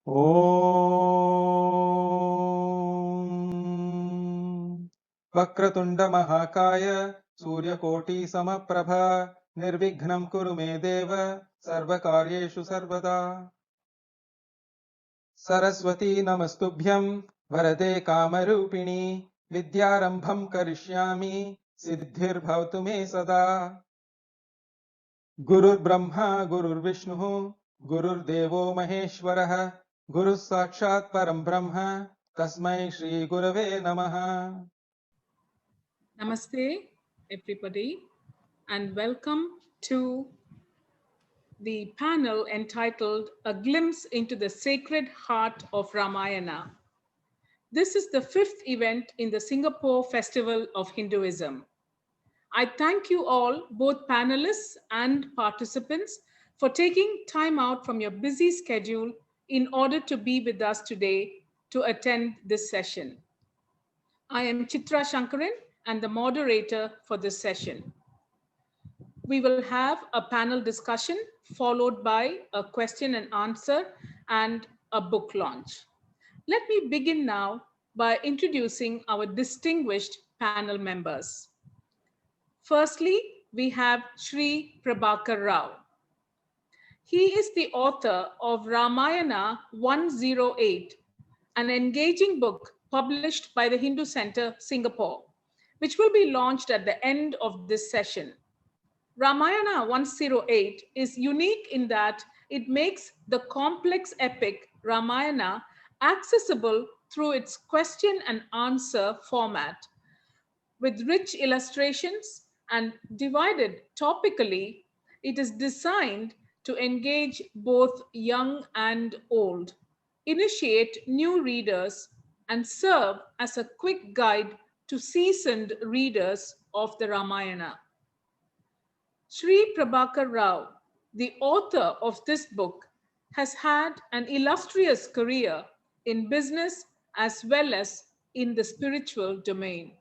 Om Vakratunda Mahakaya Suryakoti Samaprabha Nirvighnam Kuru Me Deva Sarvakaryeshu Sarvada Saraswati Namastubhyam Varade Kamarupini Vidyarambham Karishyami Siddhir Bhavatu Me Sada Gurur Brahma Gurur Vishnu Gurur Devo Maheshwarah Guru Sakshat Param Brahma Tasmai Shri Gurave Namaha. Namaste, everybody, and welcome to the panel entitled A Glimpse into the Sacred Heart of Ramayana. This is the fifth event in the Singapore Festival of Hinduism. I thank you all, both panelists and participants, for taking time out from your busy schedule in order to be with us today to attend this session. I am Chitra Sankaran and the moderator for this session. We will have a panel discussion followed by a question and answer and a book launch. Let me begin now by introducing our distinguished panel members. Firstly, we have Sri Prabhakar Rao. He is the author of Ramayana 108, an engaging book published by the Hindu Center, Singapore, which will be launched at the end of this session. Ramayana 108 is unique in that it makes the complex epic Ramayana accessible through its question and answer format, with rich illustrations and divided topically. It is designed to engage both young and old, initiate new readers, and serve as a quick guide to seasoned readers of the Ramayana. Sri Prabhakar Rao, the author of this book, has had an illustrious career in business as well as in the spiritual domain.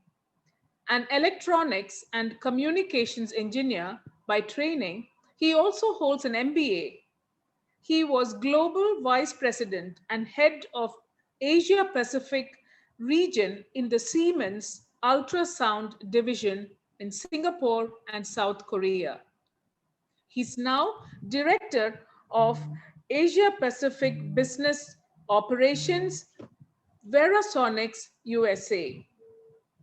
An electronics and communications engineer by training, he also holds an MBA. He was Global Vice President and Head of Asia Pacific region in the Siemens Ultrasound Division in Singapore and South Korea. He's now Director of Asia Pacific Business Operations, Verasonics USA.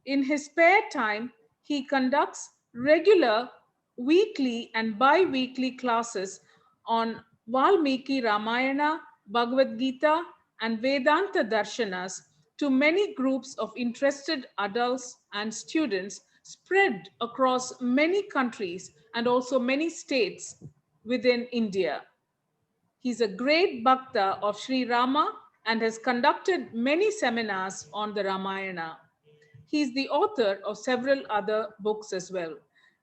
In his spare time, he conducts regular weekly and bi-weekly classes on Valmiki Ramayana, Bhagavad Gita, and Vedanta Darshanas to many groups of interested adults and students spread across many countries and also many states within India. He's a great Bhakta of Sri Rama and has conducted many seminars on the Ramayana. He is the author of several other books as well.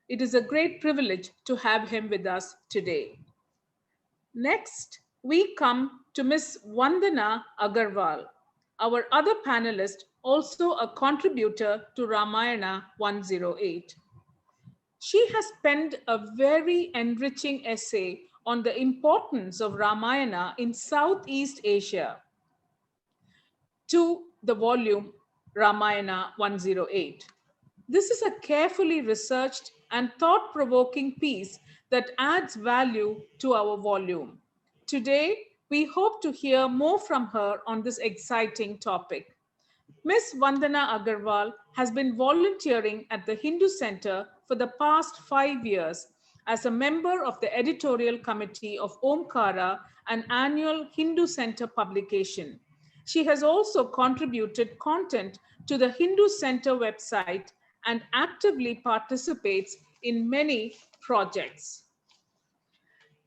It is a great privilege to have him with us today. Next, we come to Ms. Vandana Agarwal, our other panelist, also a contributor to Ramayana 108. She has penned a very enriching essay on the importance of Ramayana in Southeast Asia to the volume Ramayana 108. This is a carefully researched and thought-provoking piece that adds value to our volume. Today, we hope to hear more from her on this exciting topic. Ms. Vandana Agarwal has been volunteering at the Hindu Center for the past 5 years as a member of the editorial committee of Omkara, an annual Hindu Center publication. She has also contributed content to the Hindu Center website and actively participates in many projects.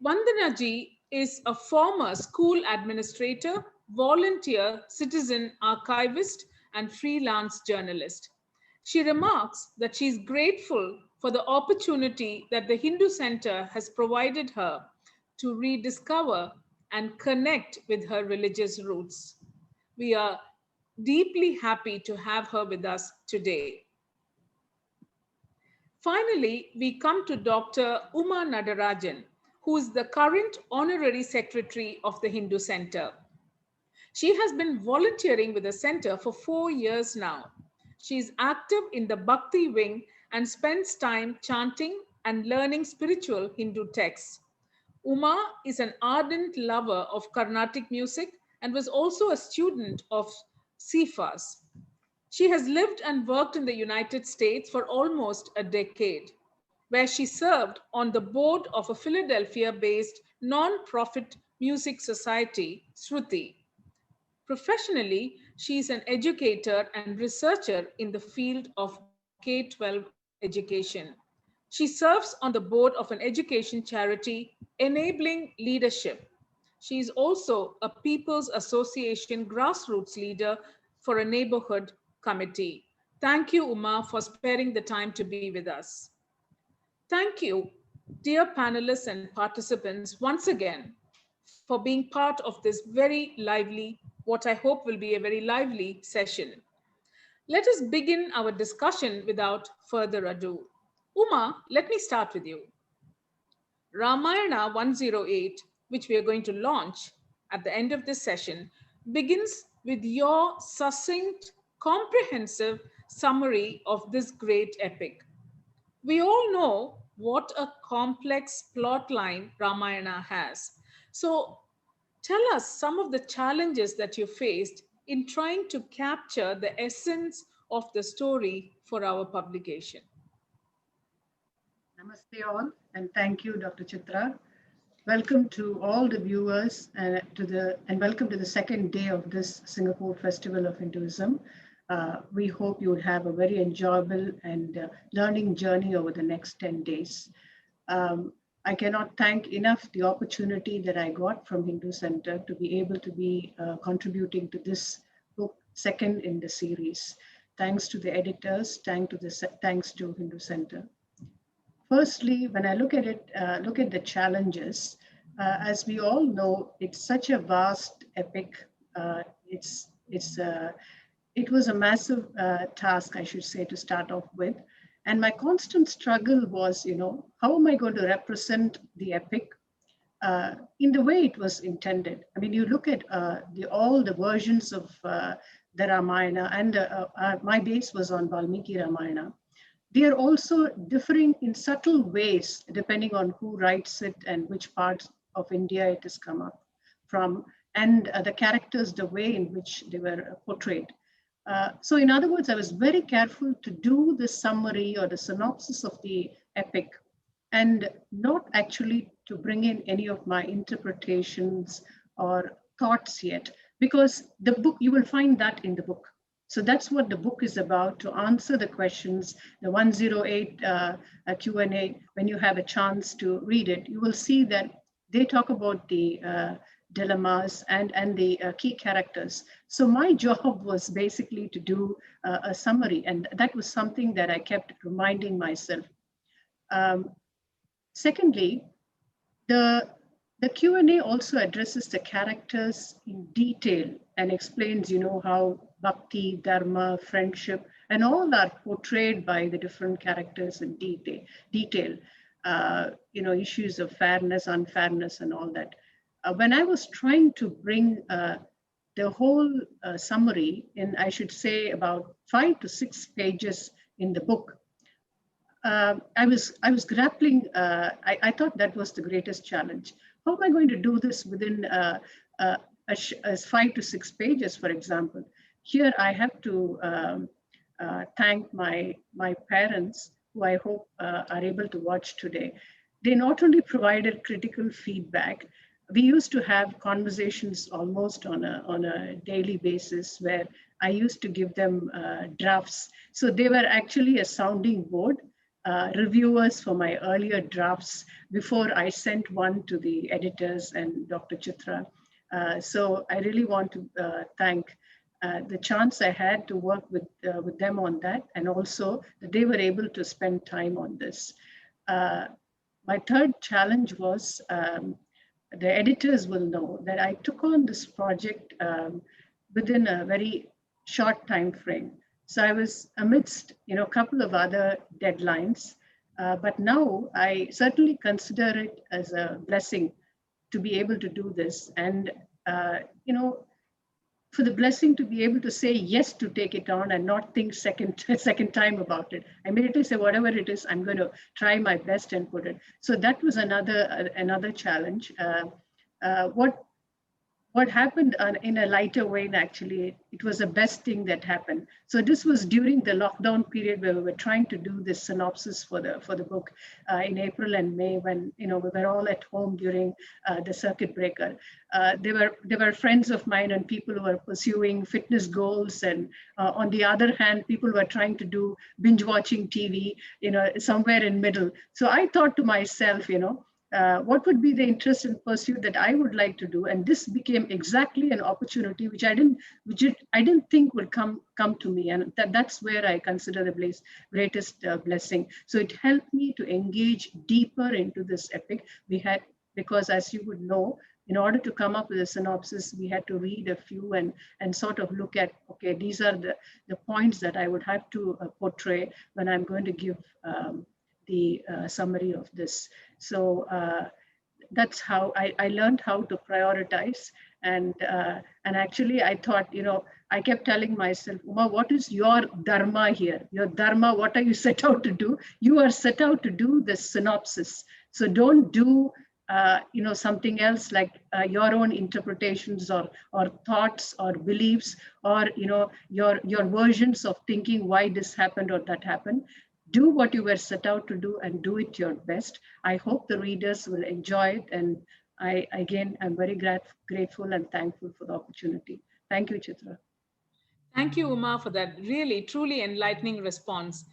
Vandana ji is a former school administrator, volunteer, citizen archivist, and freelance journalist. She remarks that she is grateful for the opportunity that the Hindu Center has provided her to rediscover and connect with her religious roots. We are deeply happy to have her with us today. Finally, we come to Dr. Uma Nadarajan, who is the current honorary secretary of the Hindu Center. She has been volunteering with the center for 4 years now. She is active in the Bhakti wing and spends time chanting and learning spiritual Hindu texts. Uma is an ardent lover of Carnatic music and was also a student of Sifas. She has lived and worked in the United States for almost a decade, where she served on the board of a Philadelphia based non profit music society, Shruti. Professionally, she is an educator and researcher in the field of K 12 education. She serves on the board of an education charity, Enabling Leadership. She is also a People's Association grassroots leader for a neighborhood committee. Thank you, Uma, for sparing the time to be with us. Thank you, dear panelists and participants, once again for being part of this very lively, what I hope will be a very lively session. Let us begin our discussion without further ado. Uma, let me start with you. Ramayana 108, which we are going to launch at the end of this session, begins with your succinct, comprehensive summary of this great epic. We all know what a complex plot line Ramayana has. So tell us some of the challenges that you faced in trying to capture the essence of the story for our publication. Namaste all, and thank you, Dr. Chitra. Welcome to all the viewers and welcome to the second day of this Singapore Festival of Hinduism. We hope you will have a very enjoyable and learning journey over the next 10 days. I cannot thank enough the opportunity that I got from Hindu Center to be able to be contributing to this book, second in the series. Thanks to the editors, thanks to Hindu Center. Firstly, when I look at it, look at the challenges, as we all know, it's such a vast epic. It was a massive task, I should say, to start off with. And my constant struggle was, how am I going to represent the epic in the way it was intended? I mean, you look at all the versions of the Ramayana, and my base was on Valmiki Ramayana. They are also differing in subtle ways, depending on who writes it and which parts of India it has come up from, and the characters, the way in which they were portrayed. So in other words, I was very careful to do the summary or the synopsis of the epic and not actually to bring in any of my interpretations or thoughts yet, because the book, you will find that in the book. So that's what the book is about, to answer the questions. The 108 Q&A, when you have a chance to read it, you will see that they talk about the dilemmas and the key characters. So my job was basically to do a summary, and that was something that I kept reminding myself. Secondly, the Q&A also addresses the characters in detail and explains, how bhakti, dharma, friendship, and all are portrayed by the different characters in detail. Issues of fairness, unfairness, and all that. When I was trying to bring the whole summary in, I should say, about 5 to 6 pages in the book, I was grappling. I thought that was the greatest challenge. How am I going to do this within 5 to 6 pages, for example? Here I have to thank my parents, who I hope are able to watch today. They not only provided critical feedback, we used to have conversations almost on a daily basis, where I used to give them drafts. So they were actually a sounding board, reviewers for my earlier drafts before I sent one to the editors and Dr. Chitra. So I really want to thank the chance I had to work with them on that, and also that they were able to spend time on this. My third challenge was, the editors will know that I took on this project within a very short time frame. So I was amidst, a couple of other deadlines, but now I certainly consider it as a blessing to be able to do this. And, for the blessing to be able to say yes to take it on and not think second time about it. I immediately say, whatever it is, I'm going to try my best and put it. So that was another challenge. What happened in a lighter vein, actually, it was the best thing that happened. So this was during the lockdown period where we were trying to do this synopsis for the book in April and May, when we were all at home during the circuit breaker. There were friends of mine and people who were pursuing fitness goals, and on the other hand, people were trying to do binge watching TV, somewhere in middle. So I thought to myself, what would be the interest and pursuit that I would like to do? And this became exactly an opportunity which I didn't think would come to me, and that's where I consider the greatest blessing. So it helped me to engage deeper into this epic. Because as you would know, in order to come up with a synopsis, we had to read a few and sort of look at, okay, these are the points that I would have to portray when I'm going to give the summary of this. So that's how I learned how to prioritize. And actually, I thought, I kept telling myself, Uma, what is your dharma here? Your dharma, what are you set out to do? You are set out to do the synopsis. So don't do something else, like your own interpretations or thoughts or beliefs, or your versions of thinking why this happened or that happened. Do what you were set out to do and do it your best. I hope the readers will enjoy it. And I'm very grateful and thankful for the opportunity. Thank you, Chitra. Thank you, Uma, for that really, truly enlightening response.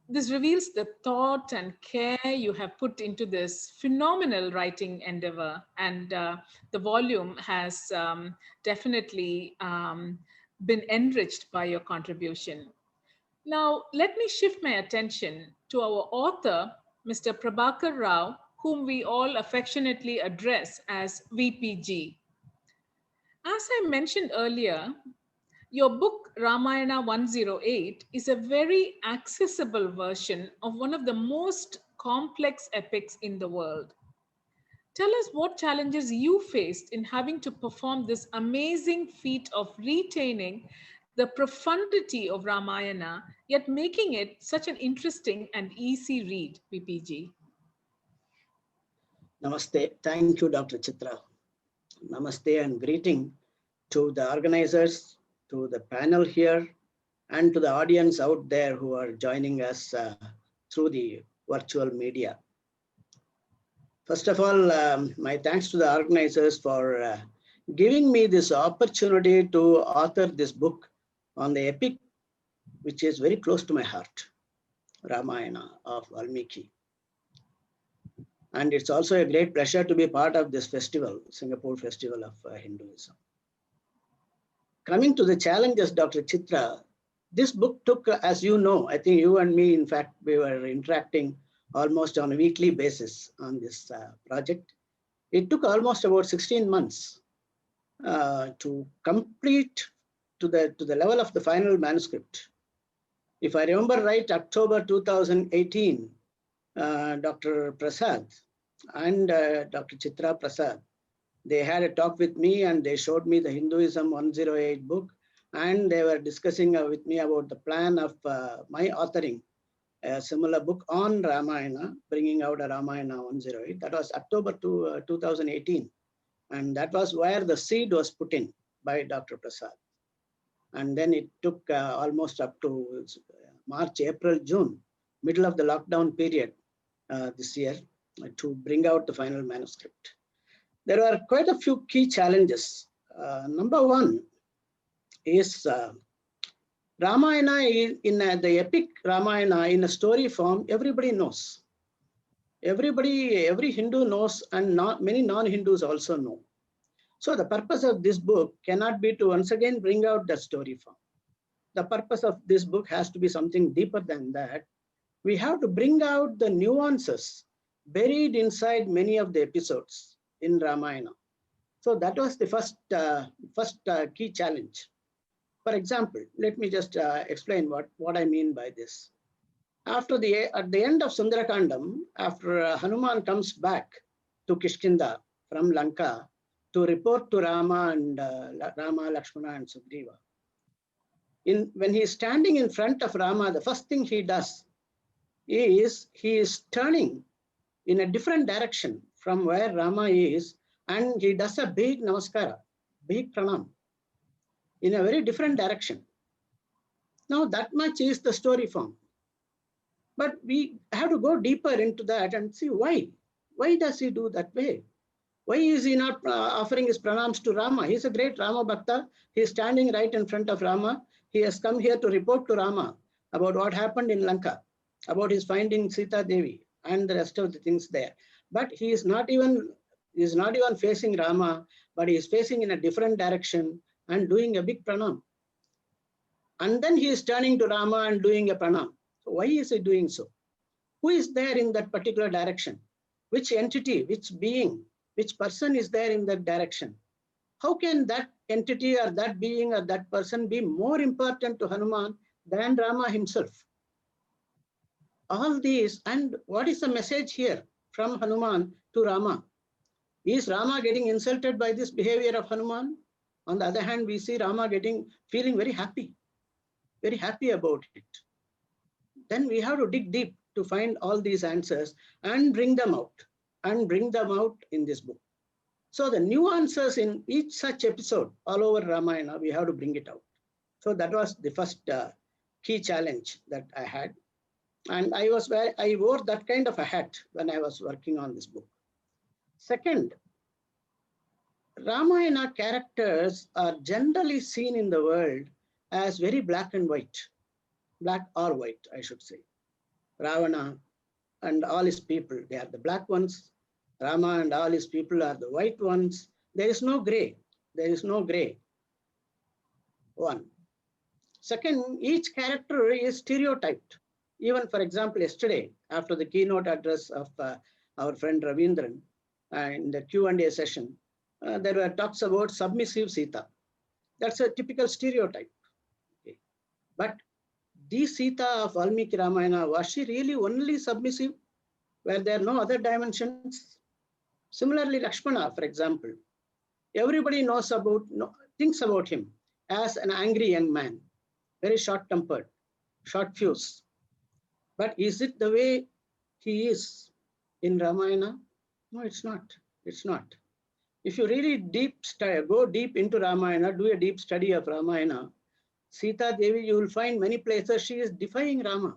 This reveals the thought and care you have put into this phenomenal writing endeavor. And the volume has definitely been enriched by your contribution. Now, let me shift my attention to our author, Mr. Prabhakar Rao, whom we all affectionately address as VPG. As I mentioned earlier, your book, Ramayana 108, is a very accessible version of one of the most complex epics in the world. Tell us what challenges you faced in having to perform this amazing feat of retaining the profundity of Ramayana, yet making it such an interesting and easy read, PPG. Namaste. Thank you, Dr. Chitra. Namaste and greeting to the organizers, to the panel here, and to the audience out there who are joining us through the virtual media. First of all, my thanks to the organizers for giving me this opportunity to author this book on the epic, which is very close to my heart, Ramayana of Valmiki. And it's also a great pleasure to be part of this festival, Singapore Festival of Hinduism. Coming to the challenges, Dr. Chitra, this book took, as you know, I think you and me, in fact, we were interacting almost on a weekly basis on this project. It took almost about 16 months to complete to the level of the final manuscript. If I remember right, October 2018, Dr. Prasad and Dr. Chitra Prasad, they had a talk with me and they showed me the Hinduism 108 book, and they were discussing with me about the plan of my authoring a similar book on Ramayana, bringing out a Ramayana 108. That was October 2018. And that was where the seed was put in by Dr. Prasad. And then it took almost up to March, April, June, middle of the lockdown period this year to bring out the final manuscript. There are quite a few key challenges. Number one is Ramayana in the epic Ramayana in a story form, everybody knows. Every Hindu knows, and many non-Hindus also know. So the purpose of this book cannot be to once again bring out the story form. The purpose of this book has to be something deeper than that. We have to bring out the nuances buried inside many of the episodes in Ramayana. So that was the first key challenge. For example, let me just explain what I mean by this. At the end of Sundarakandam, after Hanuman comes back to Kishkinda from Lanka, to report to Rama and Rama, Lakshmana and Sugriva. When he is standing in front of Rama, the first thing he does is he is turning in a different direction from where Rama is, and he does a big namaskara, big pranam, in a very different direction. Now that much is the story form. But we have to go deeper into that and see why. Why does he do that way? Why is he not offering his pranams to Rama? He's a great Rama Bhakta. He's standing right in front of Rama. He has come here to report to Rama about what happened in Lanka, about his finding Sita Devi and the rest of the things there. But he is not even facing Rama, but he is facing in a different direction and doing a big pranam. And then he is turning to Rama and doing a pranam. So why is he doing so? Who is there in that particular direction? Which entity, which being, which person is there in that direction? How can that entity or that being or that person be more important to Hanuman than Rama himself? All these, and what is the message here from Hanuman to Rama? Is Rama getting insulted by this behavior of Hanuman? On the other hand, we see Rama feeling very happy about it. Then we have to dig deep to find all these answers and bring them out in this book. So the nuances in each such episode all over Ramayana, we have to bring it out. So that was the first key challenge that I had. And I wore that kind of a hat when I was working on this book. Second, Ramayana characters are generally seen in the world as very black and white, black or white, I should say. Ravana and all his people, they are the black ones. Rama and all his people are the white ones. There is no gray. There is no gray. One. Second, each character is stereotyped. Even, for example, yesterday, after the keynote address of our friend Ravindran in the Q&A session, there were talks about submissive Sita. That's a typical stereotype. Okay. But the Sita of Valmiki Ramayana, was she really only submissive? Were there no other dimensions? Similarly, Lakshmana, for example, everybody thinks about him as an angry young man, very short-tempered, short-fused. But is it the way he is in Ramayana? No, it's not. It's not. If you really go deep into Ramayana, do a deep study of Ramayana, Sita Devi, you will find many places she is defying Rama.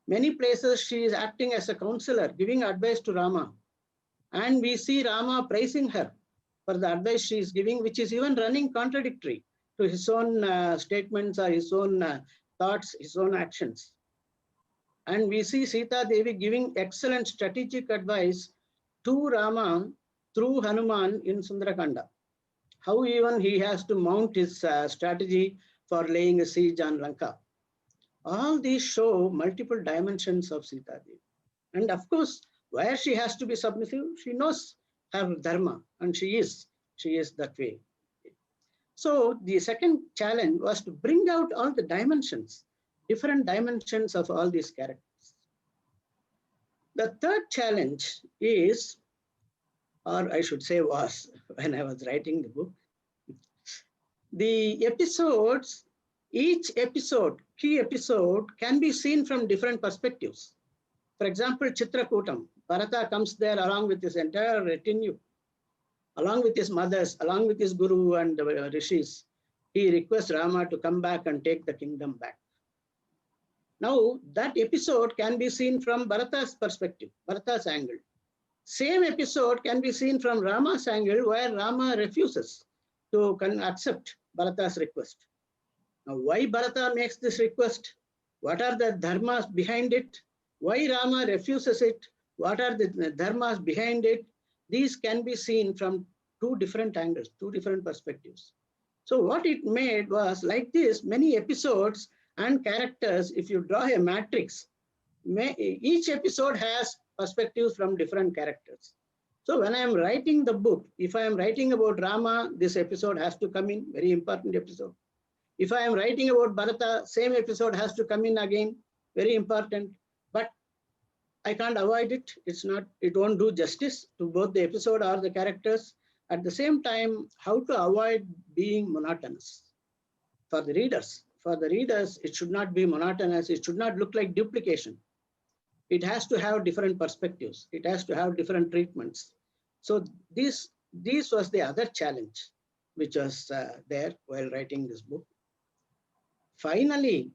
Many places she is acting as a counselor, giving advice to Rama. And we see Rama praising her for the advice she is giving, which is even running contradictory to his own statements or his own thoughts, his own actions. And we see Sita Devi giving excellent strategic advice to Rama through Hanuman in Sundarakanda. How even he has to mount his strategy for laying a siege on Lanka. All these show multiple dimensions of Sita Devi. And of course, where she has to be submissive, she knows her dharma, and she is that way. So the second challenge was to bring out all the dimensions, different dimensions of all these characters. The third challenge is, or I should say was, when I was writing the book, the episodes, each episode, key episode, can be seen from different perspectives. For example, Chitrakutam, Bharata comes there along with his entire retinue, along with his mothers, along with his guru and rishis. He requests Rama to come back and take the kingdom back. Now, that episode can be seen from Bharata's perspective, Bharata's angle. Same episode can be seen from Rama's angle, where Rama refuses to accept Bharata's request. Now, why Bharata makes this request? What are the dharmas behind it? Why Rama refuses it? What are the dharmas behind it? These can be seen from two different angles, two different perspectives. So what it made was like this, many episodes and characters. If you draw a matrix, each episode has perspectives from different characters. So when I am writing the book, if I am writing about Rama, this episode has to come in, very important episode. If I am writing about Bharata, same episode has to come in again, very important. But I can't avoid it. It won't do justice to both the episode or the characters. At the same time, how to avoid being monotonous for the readers. For the readers, it should not be monotonous. It should not look like duplication. It has to have different perspectives. It has to have different treatments. So this was the other challenge which was there while writing this book. Finally,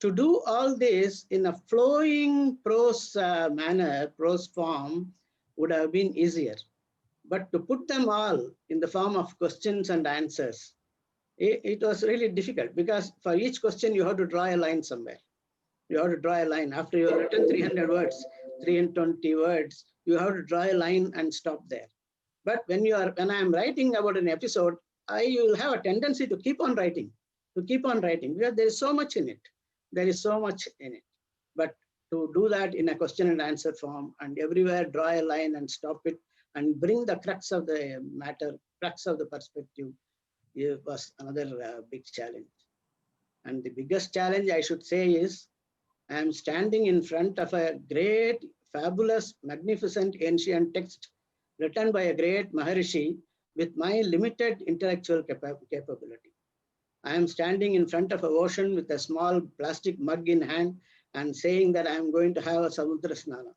to do all this in a flowing prose manner, prose form, would have been easier. But to put them all in the form of questions and answers, it was really difficult, because for each question you have to draw a line somewhere. You have to draw a line. After you have written 300 words, 320 words, you have to draw a line and stop there. But when I am writing about an episode, I will have a tendency to keep on writing, because there is so much in it. There is so much in it. But to do that in a question and answer form, and everywhere draw a line and stop it and bring the crux of the matter, crux of the perspective, it was another big challenge. And the biggest challenge, I should say, is I am standing in front of a great, fabulous, magnificent ancient text written by a great Maharishi with my limited intellectual capability. I am standing in front of an ocean with a small plastic mug in hand and saying that I am going to have a Samudra Snana.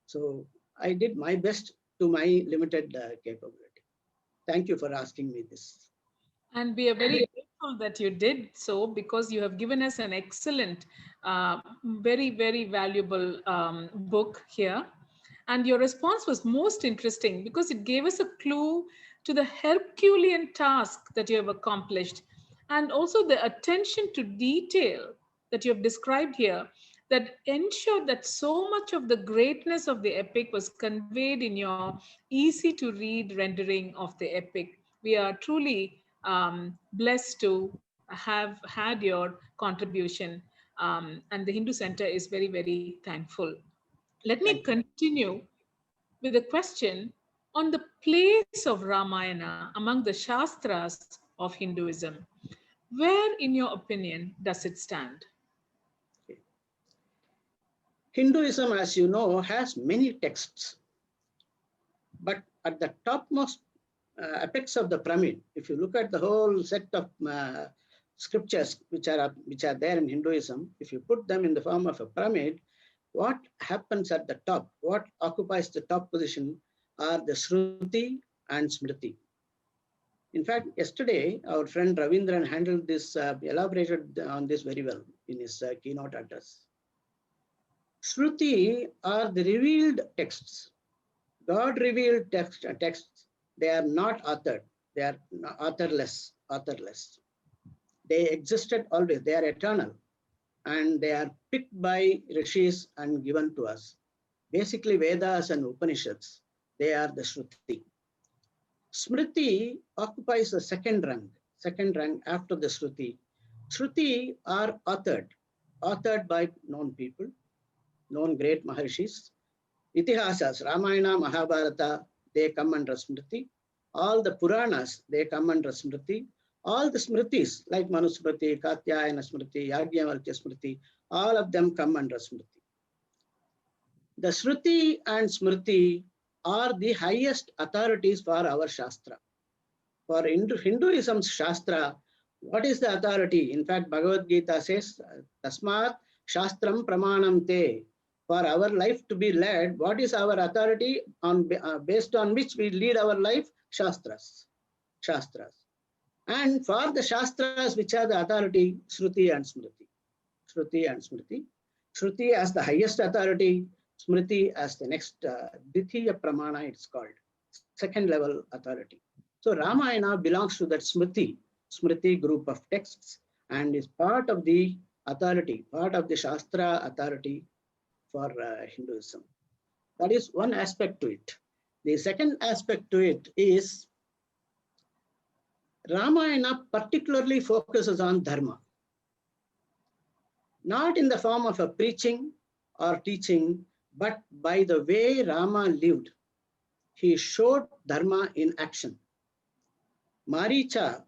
So I did my best to my limited capability. Thank you for asking me this. And we are very grateful that you did so, because you have given us an excellent, very, very valuable book here. And your response was most interesting because it gave us a clue to the Herculean task that you have accomplished, and also the attention to detail that you have described here that ensured that so much of the greatness of the epic was conveyed in your easy to read rendering of the epic. We are truly blessed to have had your contribution, and the Hindu Center is very, very thankful. Let me continue with a question on the place of Ramayana among the Shastras of Hinduism. Where, in your opinion, does it stand? Hinduism, as you know, has many texts. But at the topmost apex of the pyramid, if you look at the whole set of scriptures which are there in Hinduism, if you put them in the form of a pyramid, what happens at the top, what occupies the top position, are the Shruti and Smriti. In fact, yesterday, our friend Ravindran handled this, elaborated on this very well in his keynote address. Shruti are the revealed texts. God revealed texts. They are not authored. They are authorless. They existed always. They are eternal. And they are picked by rishis and given to us. Basically, Vedas and Upanishads, they are the Shruti. Smriti occupies the second rank after the Shruti. Shruti are authored by known people, known great Maharishis. Itihasas, Ramayana, Mahabharata, they come under Smriti. All the Puranas, they come under Smriti. All the Smritis, like Manuscript, Katyayana Smriti, Yajnavalkya Smriti, all of them come under Smriti. The Shruti and Smriti are the highest authorities for our Shastra. For Hinduism's Shastra, what is the authority? In fact, Bhagavad Gita says, Tasmat Shastram Pramanam Te. For our life to be led, what is our authority based on which we lead our life? Shastras. And for the Shastras, which are the authority, Shruti and Smriti. Shruti as the highest authority, Smriti as the next Dithiya Pramana, it's called, second level authority. So Ramayana belongs to that Smriti group of texts and is part of the authority, part of the Shastra authority for Hinduism. That is one aspect to it. The second aspect to it is Ramayana particularly focuses on dharma. Not in the form of a preaching or teaching, but by the way Rama lived. He showed dharma in action. Maricha,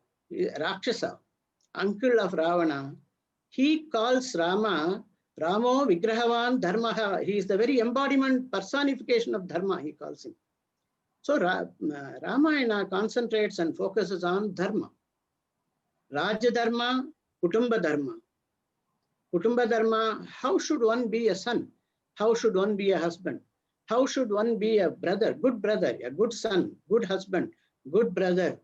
Rakshasa, uncle of Ravana, he calls Rama Ramo Vigrahavan Dharmaha. He is the very embodiment, personification of Dharma, he calls him. So Ramayana concentrates and focuses on dharma. Raja dharma, kutumba dharma. Kutumba dharma, how should one be a son? How should one be a husband? How should one be a brother, a good son, good husband, good brother?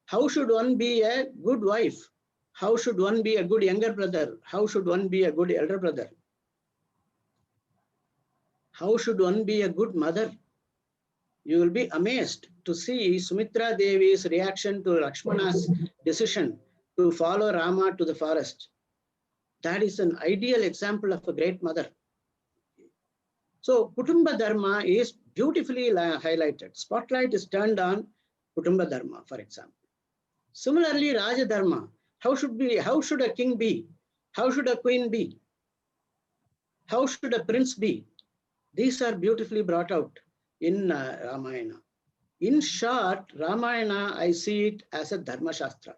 How should one be a good wife? How should one be a good younger brother? How should one be a good elder brother? How should one be a good mother? You will be amazed to see Sumitra Devi's reaction to Lakshmana's decision to follow Rama to the forest. That is an ideal example of a great mother. So Kutumba Dharma is beautifully highlighted. Spotlight is turned on Kutumba Dharma, for example. Similarly, Raja Dharma, how should a king be? How should a queen be? How should a prince be? These are beautifully brought out in Ramayana. In short, Ramayana, I see it as a Dharma Shastra.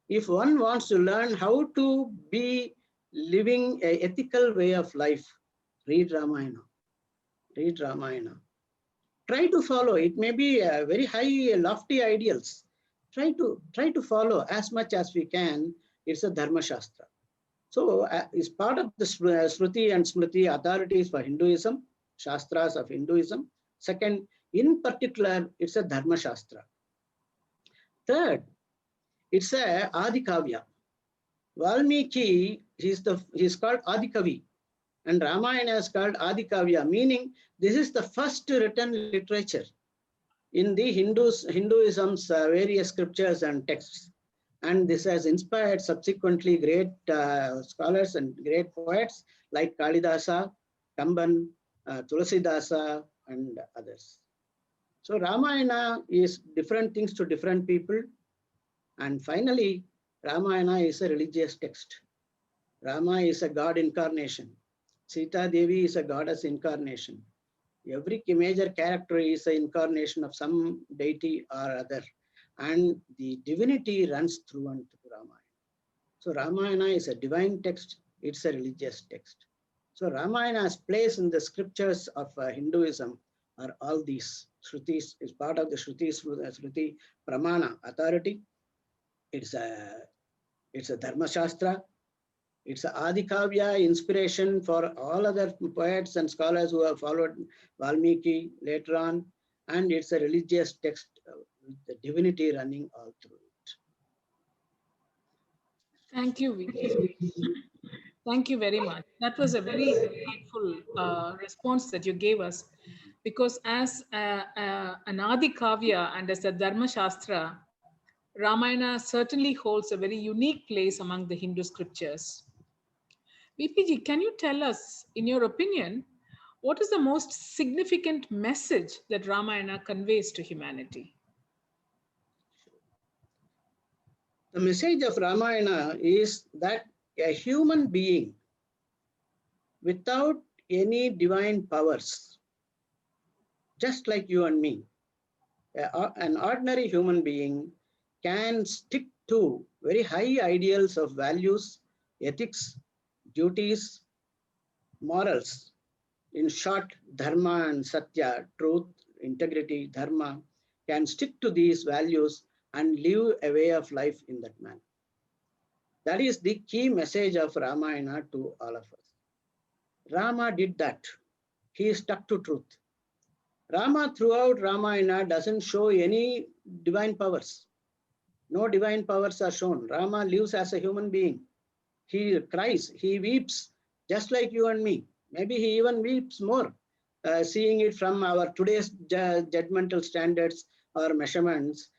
If one wants to learn how to be living an ethical way of life, read Ramayana. Try to follow. It may be very high, lofty ideals. Try to follow as much as we can. It's a Dharma Shastra. So it's part of the Shruti and Smriti authorities for Hinduism, Shastras of Hinduism. Second, in particular, it's a Dharma Shastra. Third, it's a Adikavya. Valmiki, he's called Adikavi, and Ramayana is called Adikavya, meaning this is the first written literature in the Hinduism's various scriptures and texts. And this has inspired subsequently great scholars and great poets like Kalidasa, Kamban, Tulasidasa, and others. So Ramayana is different things to different people. And finally, Ramayana is a religious text. Rama is a God incarnation. Sita Devi is a goddess incarnation. Every major character is an incarnation of some deity or other. And the divinity runs through and through Ramayana. So Ramayana is a divine text. It's a religious text. So Ramayana's place in the scriptures of Hinduism are all these. Shrutis is part of the Shruti Pramana authority. It's a Dharma Shastra. It's a Adikavya inspiration for all other poets and scholars who have followed Valmiki later on. And it's a religious text with the divinity running all through it. Thank you, VK. Thank you very much. That was a very grateful response that you gave us, because as an Adi Kavya and as a Dharma Shastra, Ramayana certainly holds a very unique place among the Hindu scriptures. VPG, can you tell us, in your opinion, what is the most significant message that Ramayana conveys to humanity? The message of Ramayana is that a human being without any divine powers, just like you and me, an ordinary human being can stick to very high ideals of values, ethics, duties, morals. In short, dharma and satya, truth, integrity, dharma, can stick to these values and live a way of life in that manner. That is the key message of Ramayana to all of us. Rama did that. He stuck to truth. Rama throughout Ramayana doesn't show any divine powers. No divine powers are shown. Rama lives as a human being. He cries, he weeps, just like you and me. Maybe he even weeps more, seeing it from our today's judgmental standards or measurements.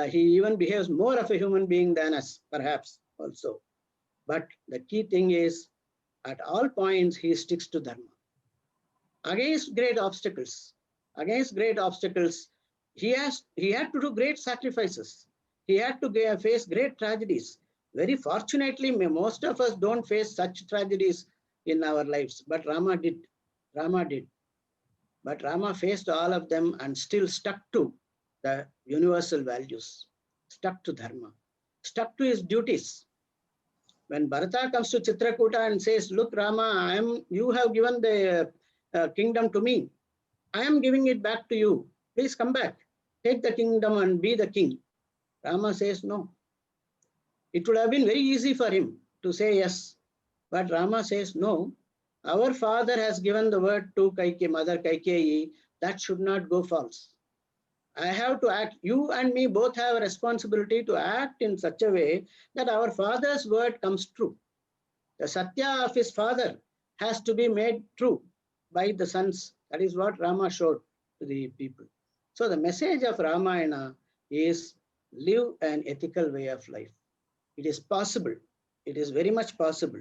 He even behaves more of a human being than us, perhaps also. But the key thing is, at all points, he sticks to dharma. Against great obstacles, he had to do great sacrifices. He had to face great tragedies. Very fortunately, most of us don't face such tragedies in our lives, but Rama did. But Rama faced all of them and still stuck to the universal values, stuck to dharma, stuck to his duties. When Bharata comes to Chitrakuta and says, look, Rama, you have given the kingdom to me. I am giving it back to you. Please come back. Take the kingdom and be the king. Rama says no. It would have been very easy for him to say yes. But Rama says no. Our father has given the word to Mother Kaikeyi. That should not go false. I have to act. You and me both have a responsibility to act in such a way that our father's word comes true. The Satya of his father has to be made true by the sons. That is what Rama showed to the people. So the message of Ramayana is live an ethical way of life. It is possible. It is very much possible.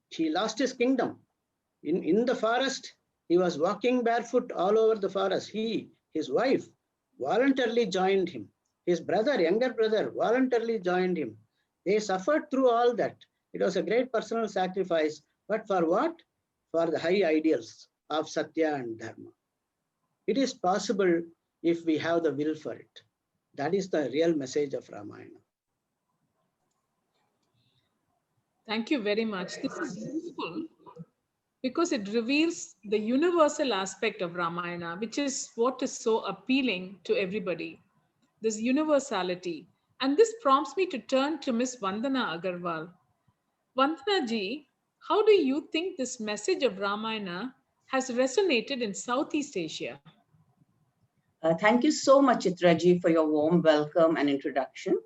He lost his kingdom. In the forest, he was walking barefoot all over the forest. His wife voluntarily joined him. His brother, younger brother, voluntarily joined him. They suffered through all that. It was a great personal sacrifice. But for what? For the high ideals of Satya and Dharma. It is possible if we have the will for it. That is the real message of Ramayana. Thank you very much. This is useful because it reveals the universal aspect of Ramayana, which is what is so appealing to everybody, this universality. And this prompts me to turn to Miss Vandana Agarwal. Vandana ji, how do you think this message of Ramayana has resonated in Southeast Asia? Thank you so much, Chitra ji, for your warm welcome and introduction.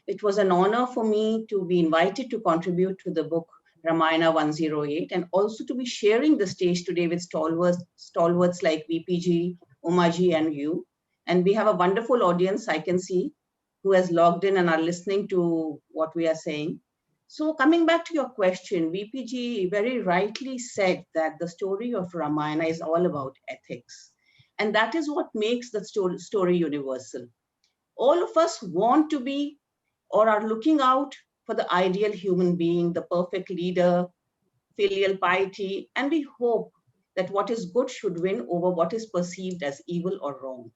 It was an honor for me to be invited to contribute to the book Ramayana 108 and also to be sharing the stage today with stalwarts like VPG, Umaji, and you. And we have a wonderful audience, I can see, who has logged in and are listening to what we are saying. So coming back to your question, VPG very rightly said that the story of Ramayana is all about ethics. And that is what makes the story universal. All of us want to be or are looking out for the ideal human being, the perfect leader, filial piety, and we hope that what is good should win over what is perceived as evil or wrong.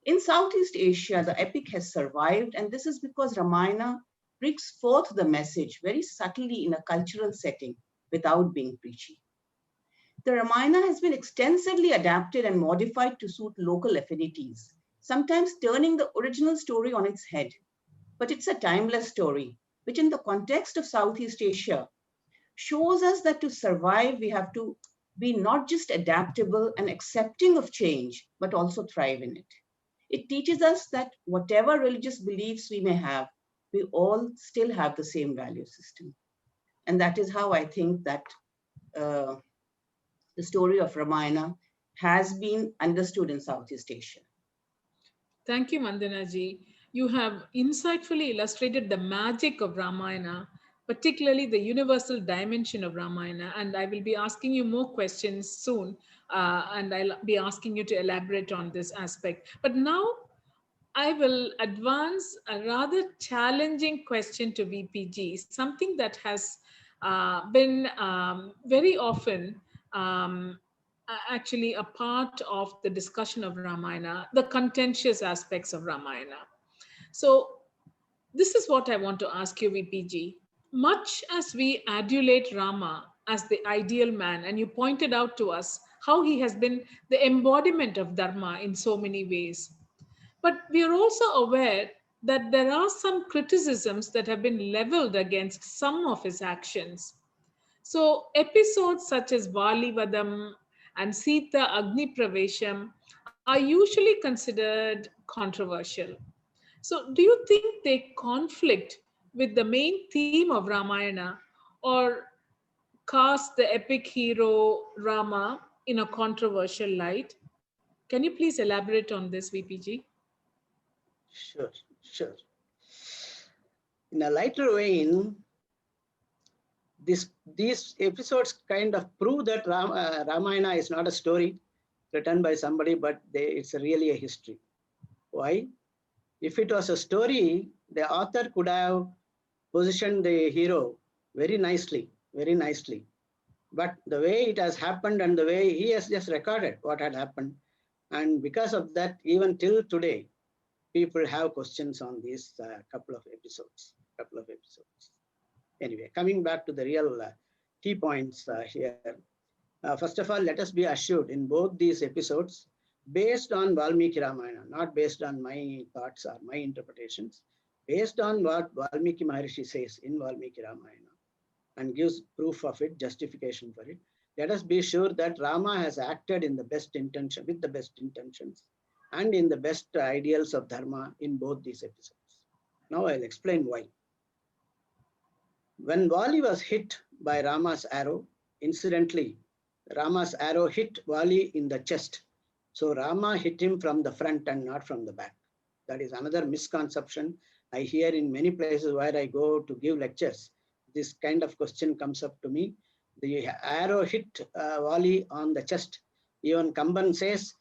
In Southeast Asia, the epic has survived, and this is because Ramayana brings forth the message very subtly in a cultural setting without being preachy. The Ramayana has been extensively adapted and modified to suit local affinities, sometimes turning the original story on its head. But it's a timeless story, which in the context of Southeast Asia shows us that to survive, we have to be not just adaptable and accepting of change, but also thrive in it. It teaches us that whatever religious beliefs we may have, we all still have the same value system. And that is how I think that the story of Ramayana has been understood in Southeast Asia. Thank you, Vandana ji. You have insightfully illustrated the magic of Ramayana, particularly the universal dimension of Ramayana. And I will be asking you more questions soon, and I'll be asking you to elaborate on this aspect. But now I will advance a rather challenging question to VPG, something that has been very often actually a part of the discussion of Ramayana, the contentious aspects of Ramayana. So this is what I want to ask you, VPG. Much as we adulate Rama as the ideal man, and you pointed out to us how he has been the embodiment of Dharma in so many ways, but we are also aware that there are some criticisms that have been leveled against some of his actions. So episodes such as Vali Vadam and Sita Agni Pravesham are usually considered controversial. So do you think they conflict with the main theme of Ramayana or cast the epic hero Rama in a controversial light? Can you please elaborate on this, VPG? Sure, sure. In a lighter vein, these episodes kind of prove that Ramayana is not a story written by somebody, but it's really a history. Why? If it was a story, the author could have positioned the hero very nicely, very nicely. But the way it has happened and the way he has just recorded what had happened, and because of that, even till today, people have questions on these couple of episodes. Anyway, coming back to the real key points here. First of all, let us be assured in both these episodes, based on Valmiki Ramayana, not based on my thoughts or my interpretations, based on what Valmiki Maharishi says in Valmiki Ramayana and gives proof of it, justification for it. Let us be sure that Rama has acted in the best intention, with the best intentions and in the best ideals of Dharma in both these episodes. Now I'll explain why. When Vali was hit by Rama's arrow, incidentally, Rama's arrow hit Vali in the chest. So Rama hit him from the front and not from the back. That is another misconception I hear in many places where I go to give lectures. This kind of question comes up to me. The arrow hit Vali on the chest. Even Kamban says,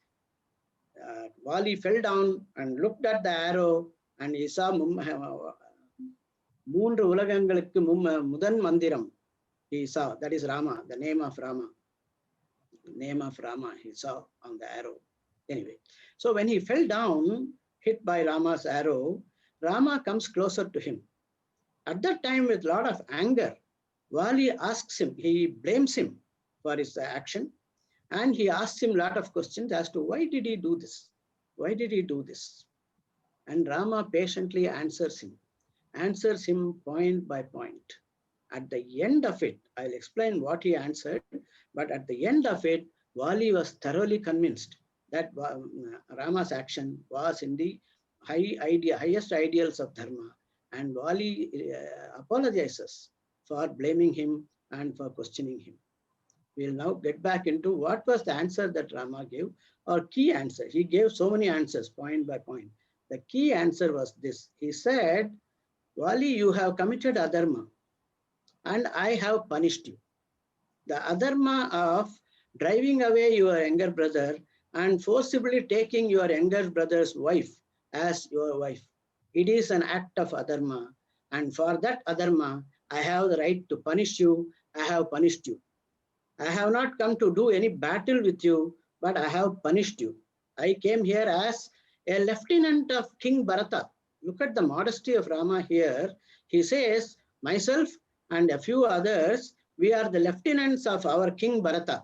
Vali fell down and looked at the arrow and he saw மூன்று உலகங்களுக்கு முதன் மந்திரம் he saw, that is Rama, the name of Rama. The name of Rama he saw on the arrow. Anyway, so when he fell down, hit by Rama's arrow, Rama comes closer to him. At that time, with a lot of anger, Vali asks him, he blames him for his action, and he asks him a lot of questions as to why did he do this? Why did he do this? And Rama patiently answers him point by point. At the end of it, I'll explain what he answered, but at the end of it, Vali was thoroughly convinced that Rama's action was in the highest ideals of Dharma, and Vali apologizes for blaming him and for questioning him. We'll now get back into what was the answer that Rama gave, or key answer. He gave so many answers, point by point. The key answer was this. He said, Vali, you have committed adharma, and I have punished you. The adharma of driving away your younger brother and forcibly taking your younger brother's wife as your wife. It is an act of adharma, and for that adharma, I have the right to punish you. I have punished you. I have not come to do any battle with you, but I have punished you. I came here as a lieutenant of King Bharata. Look at the modesty of Rama here. He says, myself and a few others, we are the lieutenants of our King Bharata.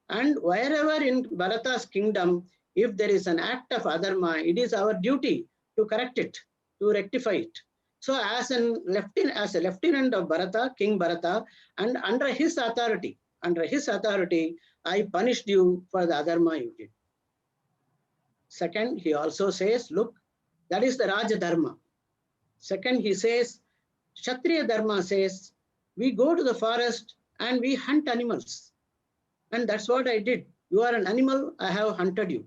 And wherever in Bharata's kingdom, if there is an act of adharma, it is our duty to correct it, to rectify it. So as a lieutenant of Bharata, King Bharata, and under his authority, I punished you for the adharma you did. Second, he also says, look, that is the Raja Dharma. Second, he says, Kshatriya Dharma says, we go to the forest and we hunt animals. And that's what I did. You are an animal, I have hunted you.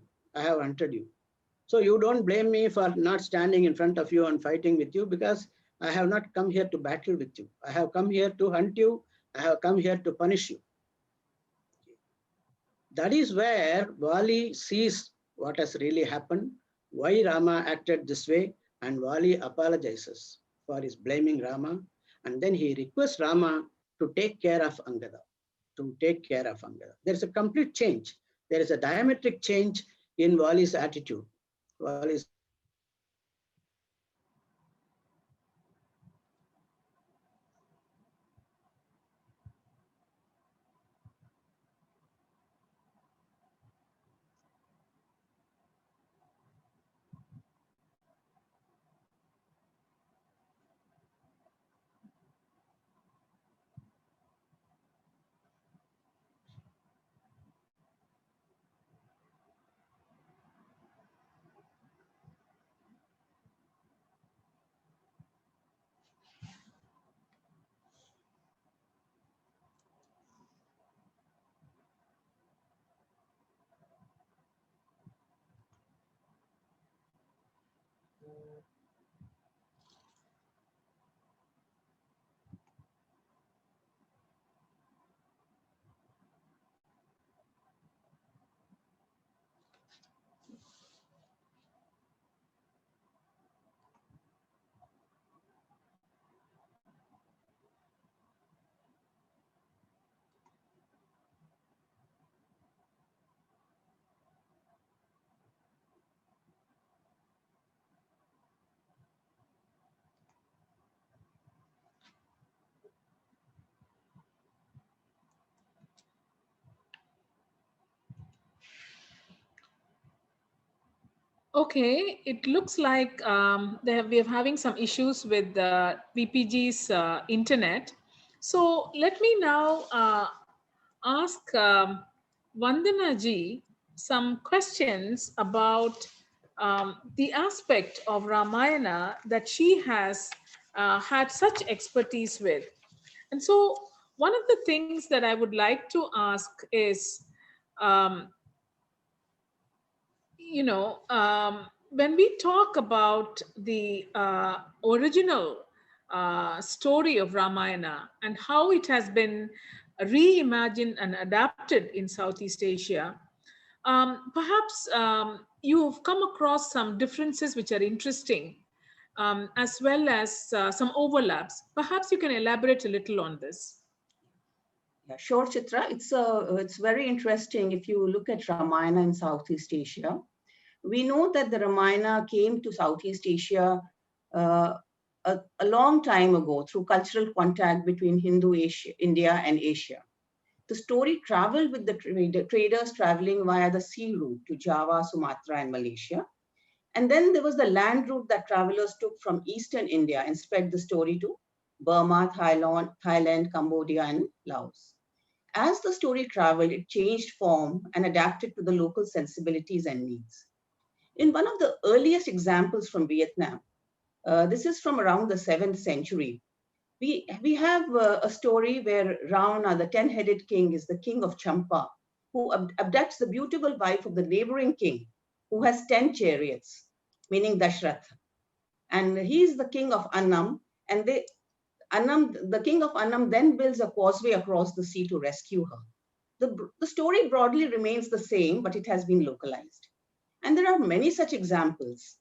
So you don't blame me for not standing in front of you and fighting with you, because I have not come here to battle with you. I have come here to hunt you. I have come here to punish you. That is where Vali sees what has really happened, why Rama acted this way, and Vali apologizes for his blaming Rama, and then he requests Rama to take care of Angada. There is a complete change. There is a diametric change in Vali's attitude. Okay, it looks like we are having some issues with VPG's internet. So let me now ask Vandana ji some questions about the aspect of Ramayana that she has had such expertise with. And so, one of the things that I would like to ask is, um, when we talk about the original story of Ramayana and how it has been reimagined and adapted in Southeast Asia, perhaps you've come across some differences which are interesting, as well as some overlaps. Perhaps you can elaborate a little on this. Yeah, sure, Chitra. It's very interesting if you look at Ramayana in Southeast Asia. We know that the Ramayana came to Southeast Asia uh, a long time ago through cultural contact between India and Asia. The story traveled with the traders traveling via the sea route to Java, Sumatra, and Malaysia. And then there was the land route that travelers took from eastern India and spread the story to Burma, Thailand, Cambodia, and Laos. As the story traveled, it changed form and adapted to the local sensibilities and needs. In one of the earliest examples from Vietnam, this is from around the 7th century, we have a story where Ravana, the 10-headed king, is the king of Champa, who abducts the beautiful wife of the neighboring king, who has 10 chariots, meaning Dashrath. And he is the king of Annam, and the king of Annam then builds a causeway across the sea to rescue her. The story broadly remains the same, but it has been localized. And there are many such examples.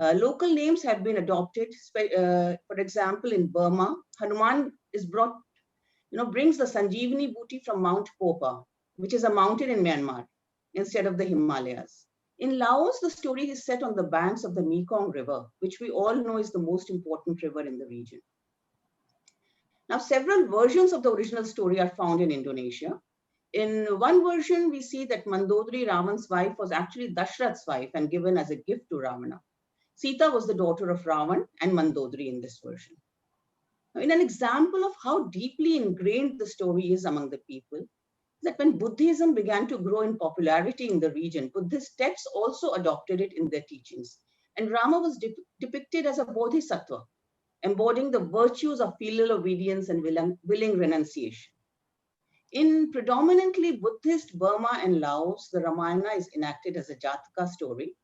Local names have been adopted. For example, in Burma, Hanuman is brings the Sanjeevani booty from Mount Popa, which is a mountain in Myanmar, instead of the Himalayas. In Laos, the story is set on the banks of the Mekong River, which we all know is the most important river in the region. Now, several versions of the original story are found in Indonesia. In one version, we see that Mandodari, Ravan's wife, was actually Dashrath's wife and given as a gift to Ravana. Sita was the daughter of Ravan and Mandodari in this version. Now, in an example of how deeply ingrained the story is among the people, that when Buddhism began to grow in popularity in the region, Buddhist texts also adopted it in their teachings. And Rama was depicted as a bodhisattva, embodying the virtues of filial obedience and willing renunciation. In predominantly Buddhist Burma and Laos, the Ramayana is enacted as a Jataka story.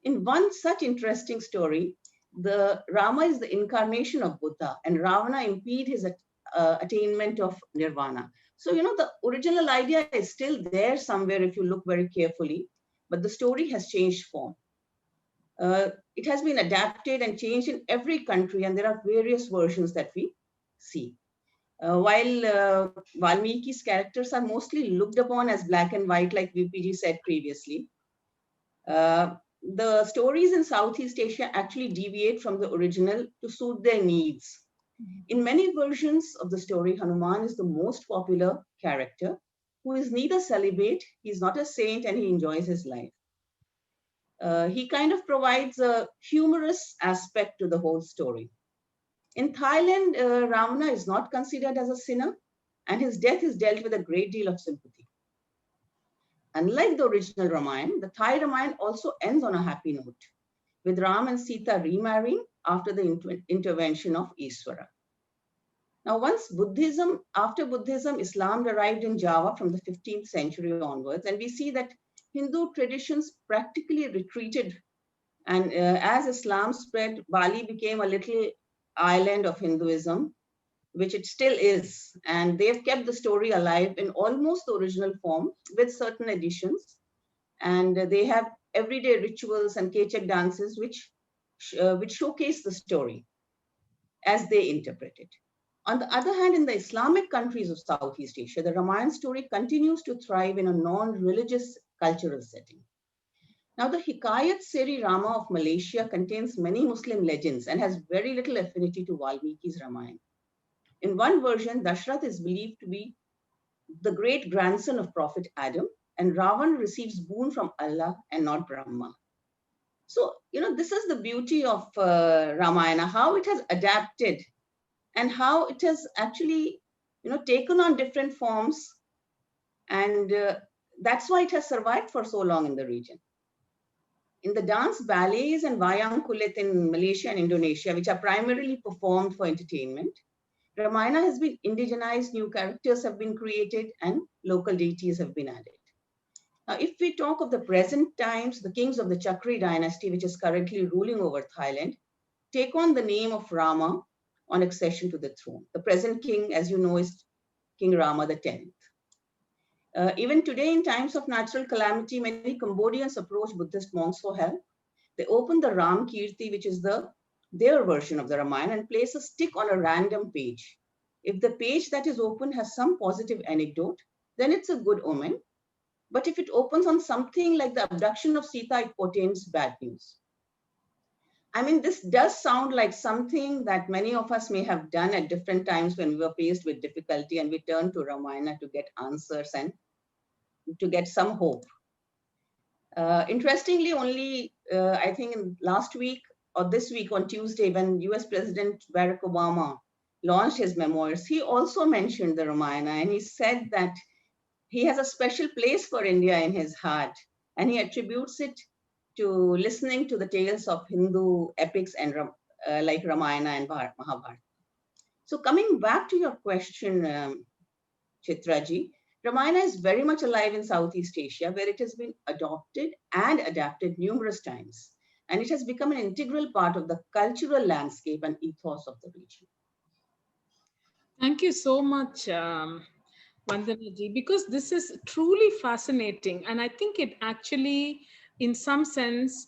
In one such interesting story, the Rama is the incarnation of Buddha and Ravana impede his attainment of nirvana. So, the original idea is still there somewhere if you look very carefully, but the story has changed form. It has been adapted and changed in every country, and there are various versions that we see. While Valmiki's characters are mostly looked upon as black and white, like VPG said previously, the stories in Southeast Asia actually deviate from the original to suit their needs. In many versions of the story, Hanuman is the most popular character who is neither celibate, he's not a saint, and he enjoys his life. He kind of provides a humorous aspect to the whole story. In Thailand, Ravana is not considered as a sinner, and his death is dealt with a great deal of sympathy. Unlike the original Ramayana, the Thai Ramayana also ends on a happy note, with Ram and Sita remarrying after the intervention of Iswara. Now, after Buddhism, Islam arrived in Java from the 15th century onwards, and we see that Hindu traditions practically retreated. And as Islam spread, Bali became a little island of Hinduism, which it still is. And they've kept the story alive in almost the original form with certain additions. And they have everyday rituals and kechak dances, which showcase the story as they interpret it. On the other hand, in the Islamic countries of Southeast Asia, the Ramayana story continues to thrive in a non-religious cultural setting. Now, the Hikayat Seri Rama of Malaysia contains many Muslim legends and has very little affinity to Valmiki's Ramayana. In one version, Dashrath is believed to be the great grandson of Prophet Adam, and Ravan receives boon from Allah and not Brahma. So, this is the beauty of Ramayana, how it has adapted and how it has actually, taken on different forms. And that's why it has survived for so long in the region. In the dance, ballets and wayang kulit in Malaysia and Indonesia, which are primarily performed for entertainment, Ramayana has been indigenized, new characters have been created, and local deities have been added. Now, if we talk of the present times, the kings of the Chakri dynasty, which is currently ruling over Thailand, take on the name of Rama on accession to the throne. The present king, as you know, is King Rama X. Even today, in times of natural calamity, many Cambodians approach Buddhist monks for help. They open the Ram Kirti, which is their version of the Ramayana, and place a stick on a random page. If the page that is open has some positive anecdote, then it's a good omen. But if it opens on something like the abduction of Sita, it portends bad news. I mean, this does sound like something that many of us may have done at different times when we were faced with difficulty and we turned to Ramayana to get answers and to get some hope. Interestingly, only I think last week or this week on Tuesday, when US President Barack Obama launched his memoirs, he also mentioned the Ramayana, and he said that he has a special place for India in his heart, and he attributes it to listening to the tales of Hindu epics and like Ramayana and Mahabharata. So coming back to your question, Chitraji, Ramayana is very much alive in Southeast Asia, where it has been adopted and adapted numerous times. And it has become an integral part of the cultural landscape and ethos of the region. Thank you so much, Vandana ji, because this is truly fascinating. And I think it actually, in some sense,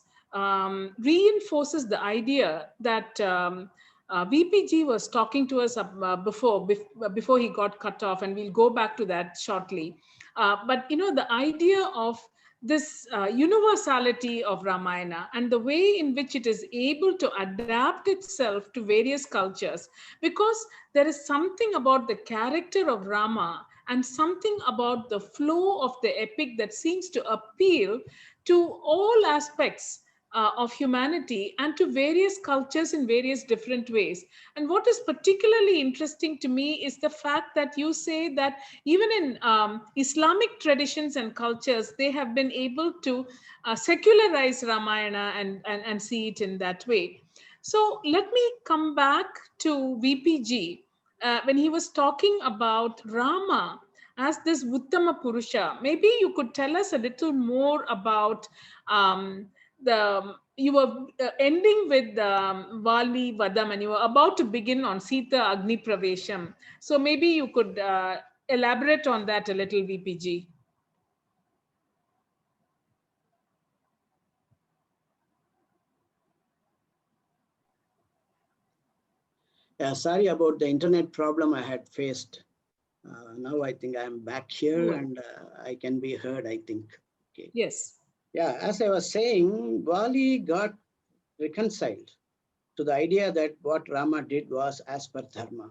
reinforces the idea that VPG was talking to us before he got cut off, and we'll go back to that shortly. But the idea of this universality of Ramayana and the way in which it is able to adapt itself to various cultures, because there is something about the character of Rama and something about the flow of the epic that seems to appeal to all aspects of humanity and to various cultures in various different ways. And what is particularly interesting to me is the fact that you say that even in Islamic traditions and cultures, they have been able to secularize Ramayana and see it in that way. So let me come back to VPG when he was talking about Rama as this Uttama Purusha. Maybe you could tell us a little more about you were ending with Vali Vadam, and you were about to begin on Sita Agni Pravesham. So maybe you could elaborate on that a little, VPG. Sorry about the internet problem I had faced. Now I think I'm back here and I can be heard, I think. Okay. Yes. Yeah, as I was saying, Vali got reconciled to the idea that what Rama did was as per dharma.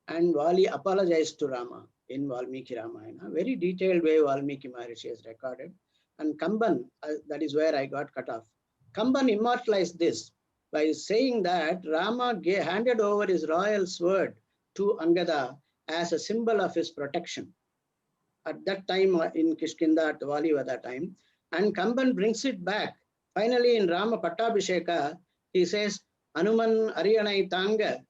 And Vali apologized to Rama in Valmiki Ramayana, very detailed way Valmiki Maharishi has recorded. And Kamban, that is where I got cut off. Kamban immortalized this by saying that Rama handed over his royal sword to Angada as a symbol of his protection. At that time in Kishkinda, at Valivada time, and Kamban brings it back. Finally, in Rama Pattabhisheka, he says, Anuman Ariyanai Tanga,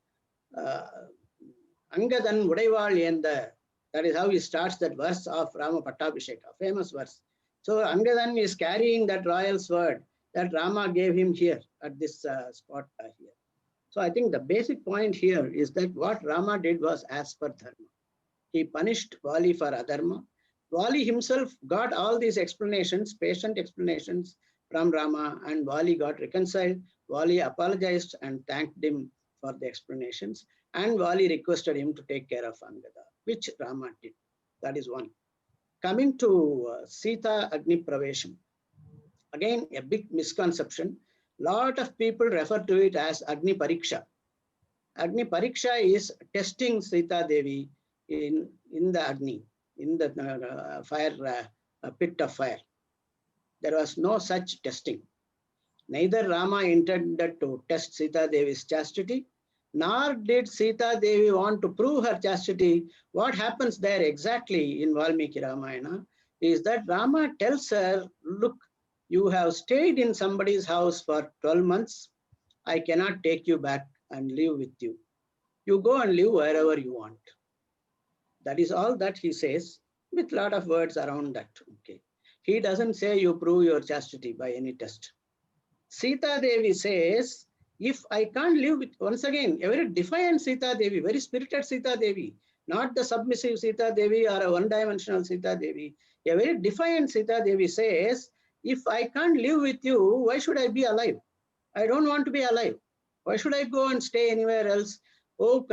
Angadan Udaival Yenda. That is how he starts that verse of Rama Pattabhisheka, famous verse. So Angadan is carrying that royal sword that Rama gave him here at this spot here. So I think the basic point here is that what Rama did was as per dharma. He punished Vali for adharma. Vali himself got all these explanations, patient explanations from Rama, and Vali got reconciled. Vali apologized and thanked him for the explanations, and Vali requested him to take care of Angada, which Rama did. That is one. Coming to Sita Agni Pravesham, again a big misconception. Lot of people refer to it as Agni Pariksha. Agni Pariksha is testing Sita Devi in the Agni, in the fire, pit of fire. There was no such testing. Neither Rama intended to test Sita Devi's chastity, nor did Sita Devi want to prove her chastity. What happens there exactly in Valmiki Ramayana is that Rama tells her, look, you have stayed in somebody's house for 12 months. I cannot take you back and live with you. You go and live wherever you want. That is all that he says, with a lot of words around that. Okay. He doesn't say you prove your chastity by any test. Sita Devi says, if I can't live with, once again, a very defiant Sita Devi, very spirited Sita Devi, not the submissive Sita Devi or a one-dimensional Sita Devi. A very defiant Sita Devi says, if I can't live with you, why should I be alive? I don't want to be alive. Why should I go and stay anywhere else? Oh,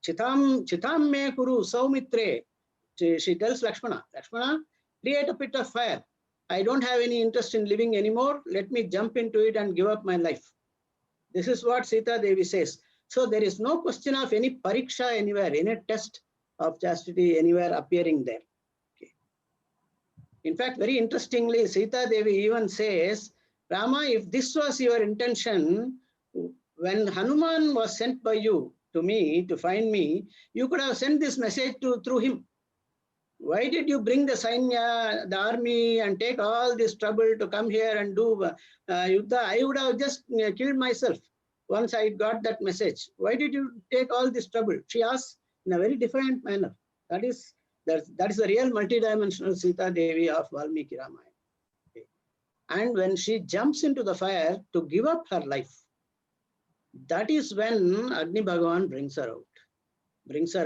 chitam me kuru saumitre. She tells Lakshmana, Lakshmana, create a pit of fire. I don't have any interest in living anymore. Let me jump into it and give up my life. This is what Sita Devi says. So there is no question of any pariksha anywhere, any test of chastity anywhere appearing there. Okay. In fact, very interestingly, Sita Devi even says, Rama, if this was your intention, when Hanuman was sent by you to me, to find me, you could have sent this message through him. Why did you bring the Sainya, the army, and take all this trouble to come here and do Yuddha? I would have just killed myself once I got that message. Why did you take all this trouble? She asks in a very defiant manner. That is the real multidimensional Sita Devi of Valmiki Ramayana. Okay. And when she jumps into the fire to give up her life, that is when Agni Bhagavan brings her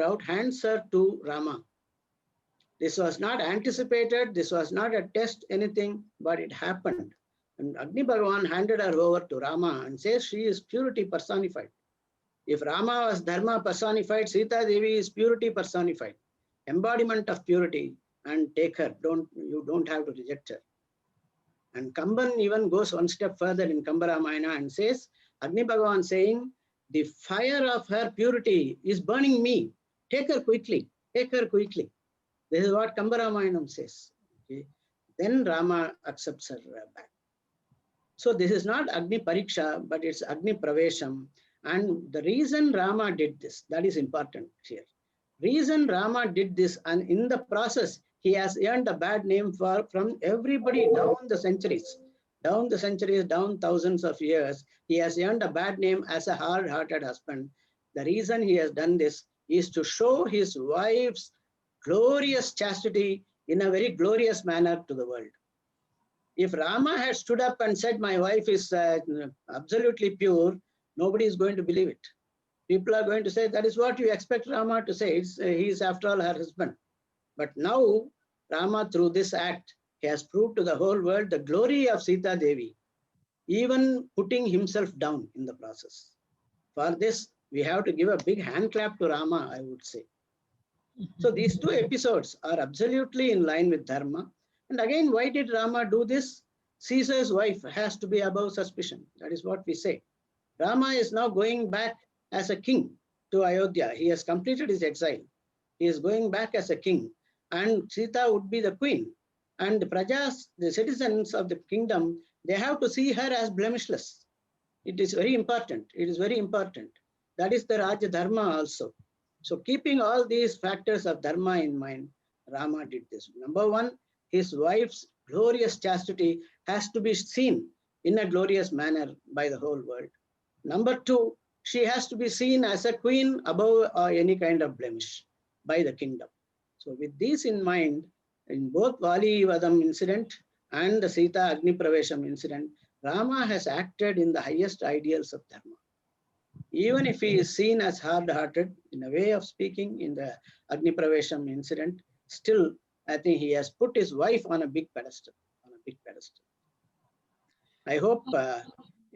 out, hands her to Rama. This was not anticipated, this was not a test, anything, but it happened. And Agni Bhagavan handed her over to Rama and says she is purity personified. If Rama was Dharma personified, Sita Devi is purity personified, embodiment of purity, and take her. You don't have to reject her. And Kamban even goes one step further in Kamba Ramayana and says, Agni Bhagavan saying, the fire of her purity is burning me. Take her quickly, take her quickly. This is what Kamba Ramayana says. Okay. Then Rama accepts her back. So this is not Agni Pariksha, but it's Agni Pravesham. And the reason Rama did this, that is important here. Reason Rama did this, and in the process, he has earned a bad name from everybody down the centuries, down thousands of years. He has earned a bad name as a hard-hearted husband. The reason he has done this is to show his wife's glorious chastity in a very glorious manner to the world. If Rama had stood up and said, my wife is absolutely pure, nobody is going to believe it. People are going to say, that is what you expect Rama to say. He is after all her husband. But now, Rama, through this act, he has proved to the whole world the glory of Sita Devi, even putting himself down in the process. For this, we have to give a big hand clap to Rama, I would say. So these two episodes are absolutely in line with Dharma. And again, why did Rama do this? Caesar's wife has to be above suspicion. That is what we say. Rama is now going back as a king to Ayodhya. He has completed his exile. He is going back as a king. And Sita would be the queen. And the prajas, the citizens of the kingdom, they have to see her as blemishless. It is very important. It is very important. That is the Raja Dharma also. So keeping all these factors of Dharma in mind, Rama did this. Number one, his wife's glorious chastity has to be seen in a glorious manner by the whole world. Number two, she has to be seen as a queen above any kind of blemish by the kingdom. So with this in mind, in both Vali Vadam incident and the Sita Agni Pravesham incident, Rama has acted in the highest ideals of Dharma. Even if he is seen as hard-hearted, in a way of speaking, in the Agni Pravesham incident, still, I think he has put his wife on a big pedestal. I hope,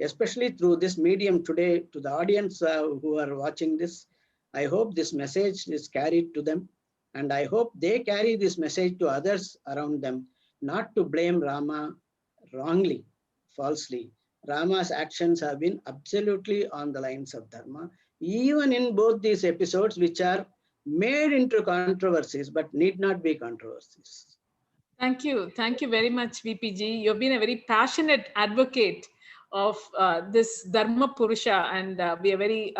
especially through this medium today, to the audience who are watching this, I hope this message is carried to them, and I hope they carry this message to others around them, not to blame Rama wrongly, falsely. Rama's actions have been absolutely on the lines of Dharma, even in both these episodes, which are made into controversies, but need not be controversies. Thank you. Thank you very much, VPG. You've been a very passionate advocate of this Dharma Purusha, and we are very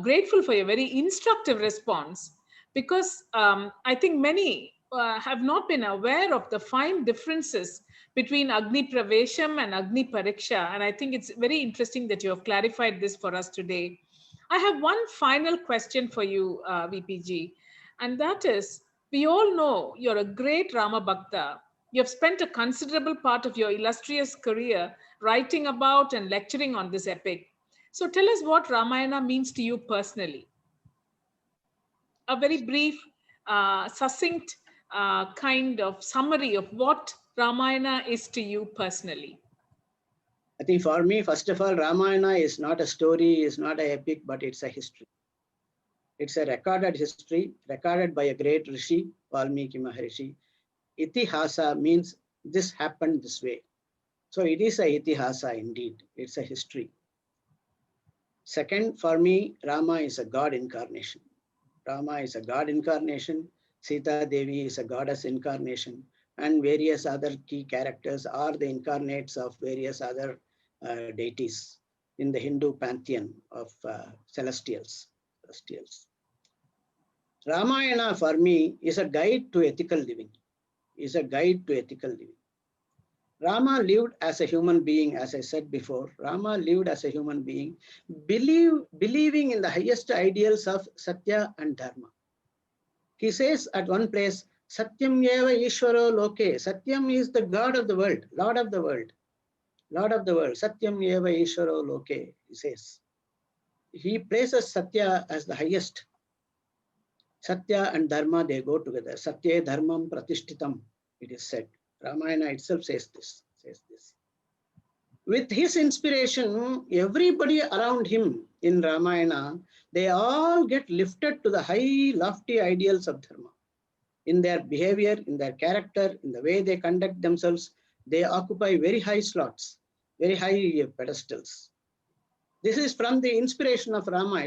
grateful for your very instructive response, because I think many have not been aware of the fine differences between Agni Pravesham and Agni Pariksha, and I think it's very interesting that you have clarified this for us today. I have one final question for you, VPG, and that is, we all know you're a great Rama Bhakta. You have spent a considerable part of your illustrious career writing about and lecturing on this epic. So tell us what Ramayana means to you personally. A very brief, succinct kind of summary of what Ramayana is to you personally. I think for me, first of all, Ramayana is not a story, is not an epic, but it's a history. It's a recorded history, recorded by a great Rishi, Valmiki Maharishi. Itihasa means this happened this way. So it is a itihasa indeed. It's a history. Second, for me, Rama is a God incarnation. Rama is a God incarnation. Sita Devi is a goddess incarnation. And various other key characters are the incarnates of various other deities in the Hindu pantheon of celestials. Ramayana for me is a guide to ethical living. Rama lived as a human being, as I said before. Rama lived as a human being, believing in the highest ideals of Satya and Dharma. He says at one place, Satyam eva Ishvaro loke. Satyam is the God of the world, Lord of the world. Satyam eva Ishvaro loke, he says. He places Satya as the highest. Satya and Dharma, they go together. Satya Dharmam Pratishtitam, it is said. Ramayana itself says this. With his inspiration, everybody around him in Ramayana, they all get lifted to the high, lofty ideals of Dharma. In their behavior, in their character, in the way they conduct themselves, they occupy very high slots, very high pedestals. This is from the inspiration of Rama.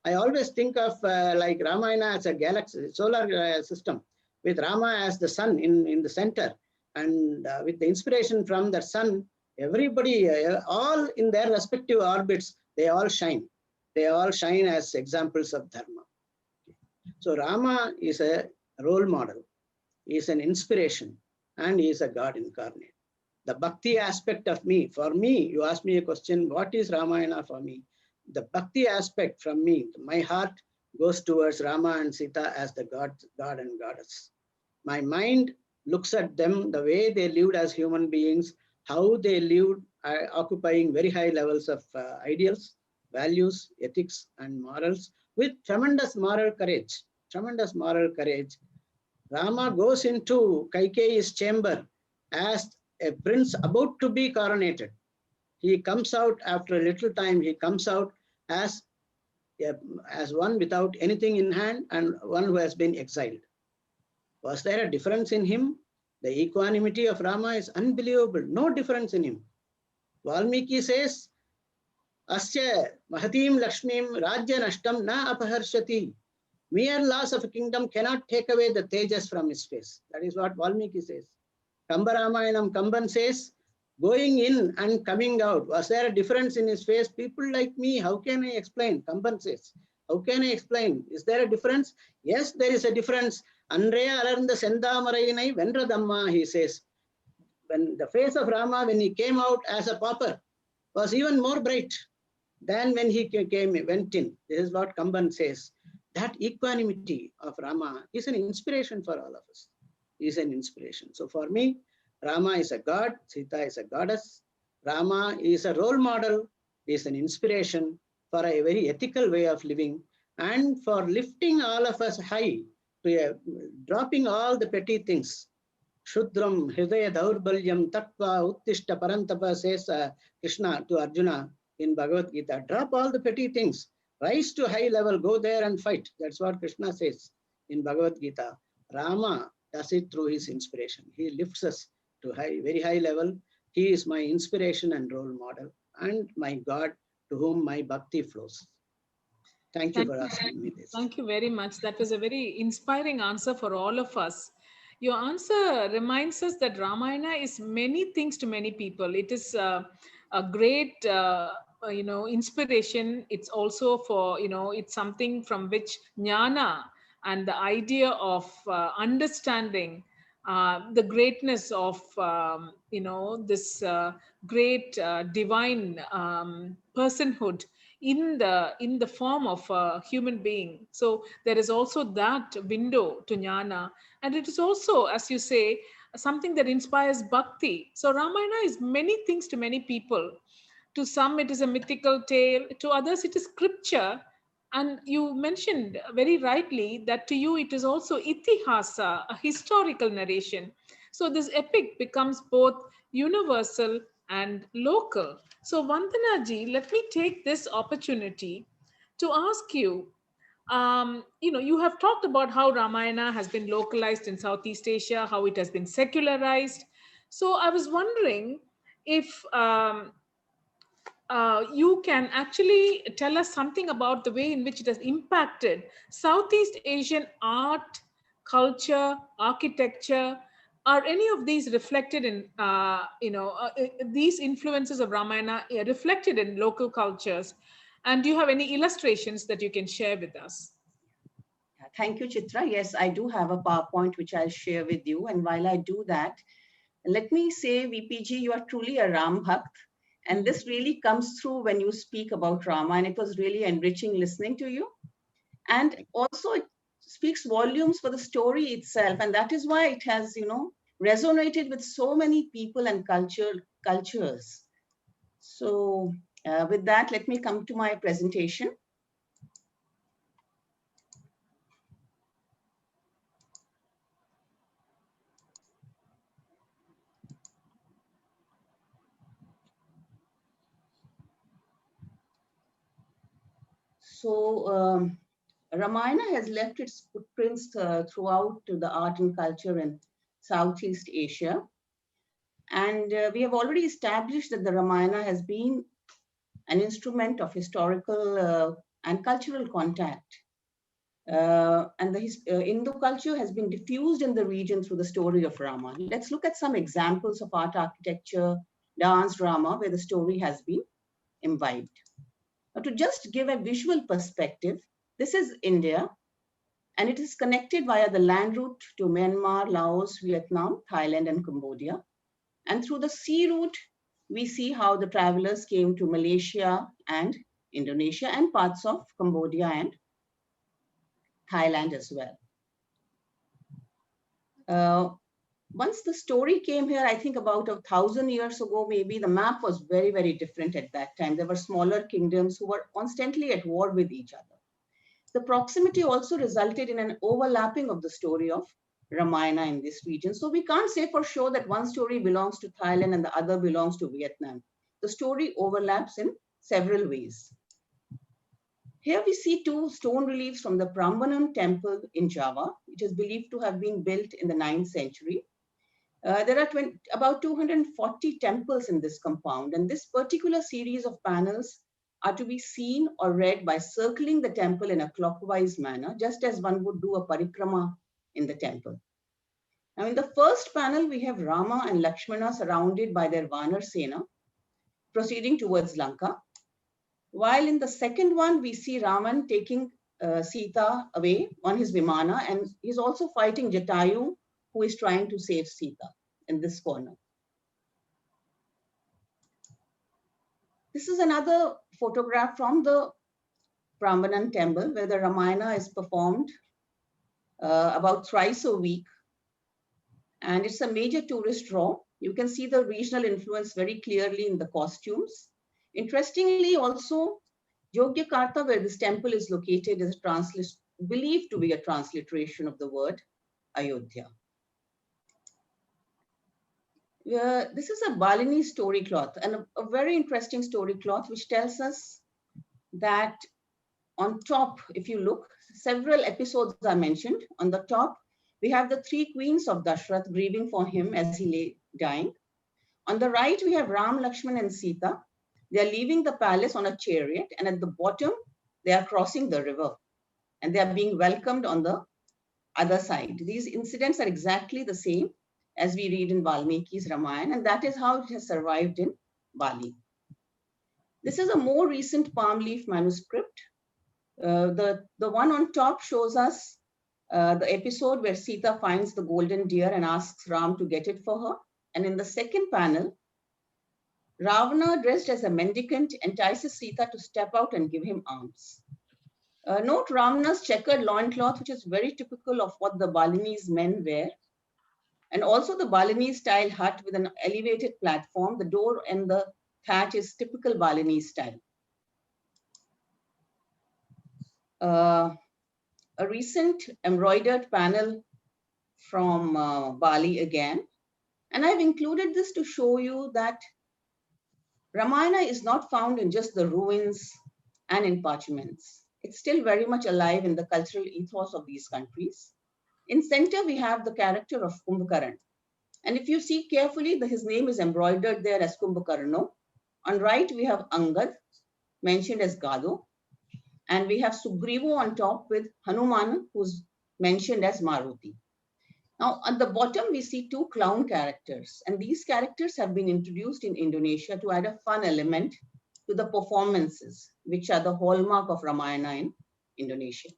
I always think of like Ramayana as a galaxy, solar system, with Rama as the sun in the center. And with the inspiration from the sun, everybody, all in their respective orbits, they all shine. They all shine as examples of Dharma. So Rama is a role model, he is an inspiration, and he is a God incarnate. The bhakti aspect of me, for me, you asked me a question, what is Ramayana for me? The bhakti aspect from me, my heart goes towards Rama and Sita as the God and Goddess. My mind looks at them, the way they lived as human beings, how they lived, occupying very high levels of ideals, values, ethics, and morals, with tremendous moral courage. Rama goes into Kaikeyi's chamber as a prince about to be coronated. He comes out after a little time, he comes out as one without anything in hand and one who has been exiled. Was there a difference in him? The equanimity of Rama is unbelievable. No difference in him. Valmiki says, Asya Mahatim Lakshmim Rajya Nashtam Na Apaharshati. Mere loss of a kingdom cannot take away the tejas from his face. That is what Valmiki says. Kamba Kamban says, going in and coming out. Was there a difference in his face? People like me, how can I explain? Kamban says, how can I explain? Is there a difference? Yes, there is a difference. Andrea alarnda sendamarainai vendra dhamma, he says. When the face of Rama, when he came out as a pauper, was even more bright than when he went in. This is what Kamban says. That equanimity of Rama is an inspiration for all of us. Is an inspiration. So for me, Rama is a god, Sita is a goddess. Rama is a role model, is an inspiration for a very ethical way of living and for lifting all of us high to dropping all the petty things. Shudram Hridaya Daurbalyam Tattva Uttishta Parantapa, says Krishna to Arjuna in Bhagavad Gita. Drop all the petty things. Rise to high level, go there and fight. That's what Krishna says in Bhagavad Gita. Rama does it through his inspiration. He lifts us to very high level. He is my inspiration and role model and my God to whom my bhakti flows. Thank you for asking me this. Thank you very much. That was a very inspiring answer for all of us. Your answer reminds us that Ramayana is many things to many people. It is a great inspiration. It's also for, it's something from which jnana and the idea of understanding the greatness of this great divine personhood in the form of a human being. So there is also that window to jnana, and it is also, as you say, something that inspires bhakti. So Ramayana is many things to many people. To some it is a mythical tale, to others it is scripture, and you mentioned very rightly that to you it is also itihasa, a historical narration. So this epic becomes both universal and local. So Vandana ji, let me take this opportunity to ask you, you have talked about how Ramayana has been localized in Southeast Asia, how it has been secularized. So I was wondering if you can actually tell us something about the way in which it has impacted Southeast Asian art, culture, architecture. Are any of these reflected in, these influences of Ramayana reflected in local cultures? And do you have any illustrations that you can share with us? Thank you, Chitra. Yes, I do have a PowerPoint which I'll share with you. And while I do that, let me say, VPG, you are truly a Ram Bhakt. And this really comes through when you speak about Rama. And it was really enriching listening to you. And also it speaks volumes for the story itself. And that is why it has, resonated with so many people and cultures. So with that, let me come to my presentation. So Ramayana has left its footprints throughout the art and culture in Southeast Asia. And we have already established that the Ramayana has been an instrument of historical and cultural contact. And the Hindu culture has been diffused in the region through the story of Rama. Let's look at some examples of art, architecture, dance, drama, where the story has been imbibed. Now, to just give a visual perspective, this is India, and it is connected via the land route to Myanmar, Laos, Vietnam, Thailand, and Cambodia. And through the sea route, we see how the travelers came to Malaysia and Indonesia and parts of Cambodia and Thailand as well. Once the story came here, I think about 1,000 years ago, maybe the map was very, very different at that time. There were smaller kingdoms who were constantly at war with each other. The proximity also resulted in an overlapping of the story of Ramayana in this region. So we can't say for sure that one story belongs to Thailand and the other belongs to Vietnam. The story overlaps in several ways. Here we see two stone reliefs from the Brahmanam temple in Java, which is believed to have been built in the 9th century. There are about 240 temples in this compound, and this particular series of panels are to be seen or read by circling the temple in a clockwise manner, just as one would do a parikrama in the temple. Now, in the first panel, we have Rama and Lakshmana surrounded by their Vanar Sena, proceeding towards Lanka. While in the second one, we see Raman taking Sita away on his Vimana, and he's also fighting Jatayu, who is trying to save Sita in this corner. This is another photograph from the Brahmanan temple, where the Ramayana is performed about thrice a week. And it's a major tourist draw. You can see the regional influence very clearly in the costumes. Interestingly, also, Yogyakarta, where this temple is located, is believed to be a transliteration of the word Ayodhya. This is a Balini story cloth, and a very interesting story cloth, which tells us that on top, if you look, several episodes are mentioned. On the top, we have the 3 queens of Dashrath grieving for him as he lay dying. On the right, we have Ram, Lakshman, and Sita. They are leaving the palace on a chariot, and at the bottom, they are crossing the river, and they are being welcomed on the other side. These incidents are exactly the same as we read in Valmiki's Ramayana, and that is how it has survived in Bali. This is a more recent palm leaf manuscript. The one on top shows us the episode where Sita finds the golden deer and asks Ram to get it for her. And in the second panel, Ravana, dressed as a mendicant, entices Sita to step out and give him alms. Note Ravana's checkered loincloth, which is very typical of what the Balinese men wear. And also the Balinese style hut with an elevated platform. The door and the thatch is typical Balinese style. A recent embroidered panel from Bali again. And I've included this to show you that Ramayana is not found in just the ruins and in parchments. It's still very much alive in the cultural ethos of these countries. In center, we have the character of Kumbhakaran. And if you see carefully, his name is embroidered there as Kumbhakarno. On right, we have Angad, mentioned as Gado. And we have Sugrivo on top with Hanuman, who's mentioned as Maruti. Now, at the bottom, we see two clown characters. And these characters have been introduced in Indonesia to add a fun element to the performances, which are the hallmark of Ramayana in Indonesia.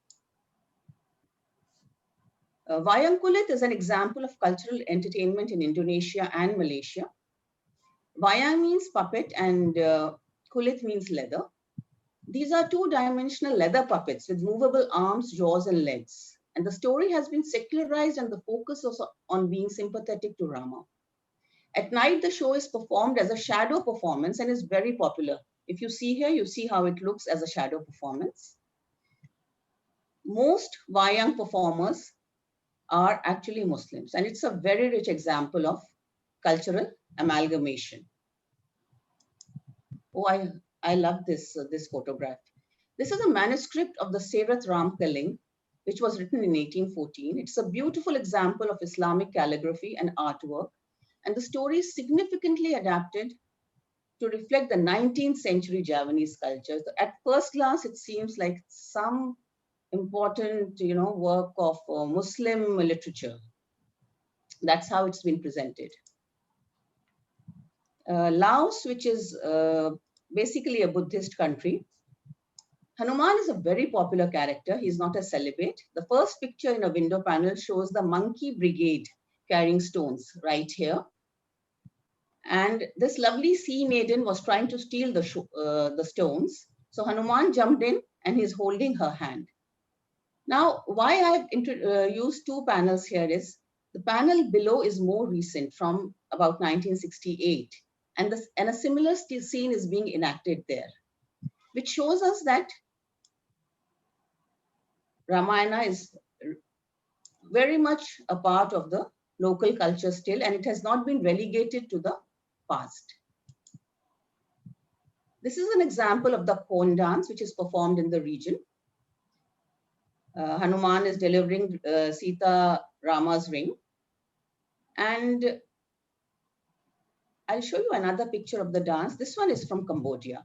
Wayang Kulit is an example of cultural entertainment in Indonesia and Malaysia. Wayang means puppet and Kulit means leather. These are two-dimensional leather puppets with movable arms, jaws, and legs. And the story has been secularized and the focus is on being sympathetic to Rama. At night, the show is performed as a shadow performance and is very popular. If you see here, you see how it looks as a shadow performance. Most Wayang performers are actually Muslims, and it's a very rich example of cultural amalgamation. Oh, I love this photograph. This is a manuscript of the Sevrat Ramkaling, which was written in 1814. It's a beautiful example of Islamic calligraphy and artwork, and the story is significantly adapted to reflect the 19th century Javanese culture. So at first glance, it seems like some important, work of Muslim literature. That's how it's been presented. Laos, which is basically a Buddhist country. Hanuman is a very popular character. He's not a celibate. The first picture in a window panel shows the monkey brigade carrying stones right here. And this lovely sea maiden was trying to steal the stones. So Hanuman jumped in and he's holding her hand. Now, why I've used two panels here is the panel below is more recent from about 1968. And a similar scene is being enacted there, which shows us that Ramayana is very much a part of the local culture still, and it has not been relegated to the past. This is an example of the Kon dance, which is performed in the region. Hanuman is delivering Sita Rama's ring. And I'll show you another picture of the dance. This one is from Cambodia,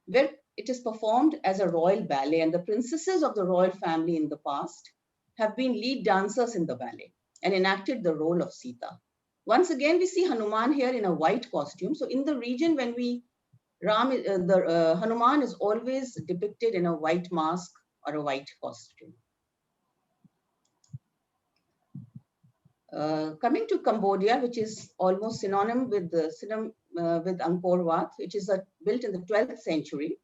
where it is performed as a royal ballet, and the princesses of the royal family in the past have been lead dancers in the ballet and enacted the role of Sita. Once again, we see Hanuman here in a white costume. So in the region, when Hanuman is always depicted in a white mask or a white costume. Coming to Cambodia, which is almost synonym with Angkor Wat, which is built in the 12th century.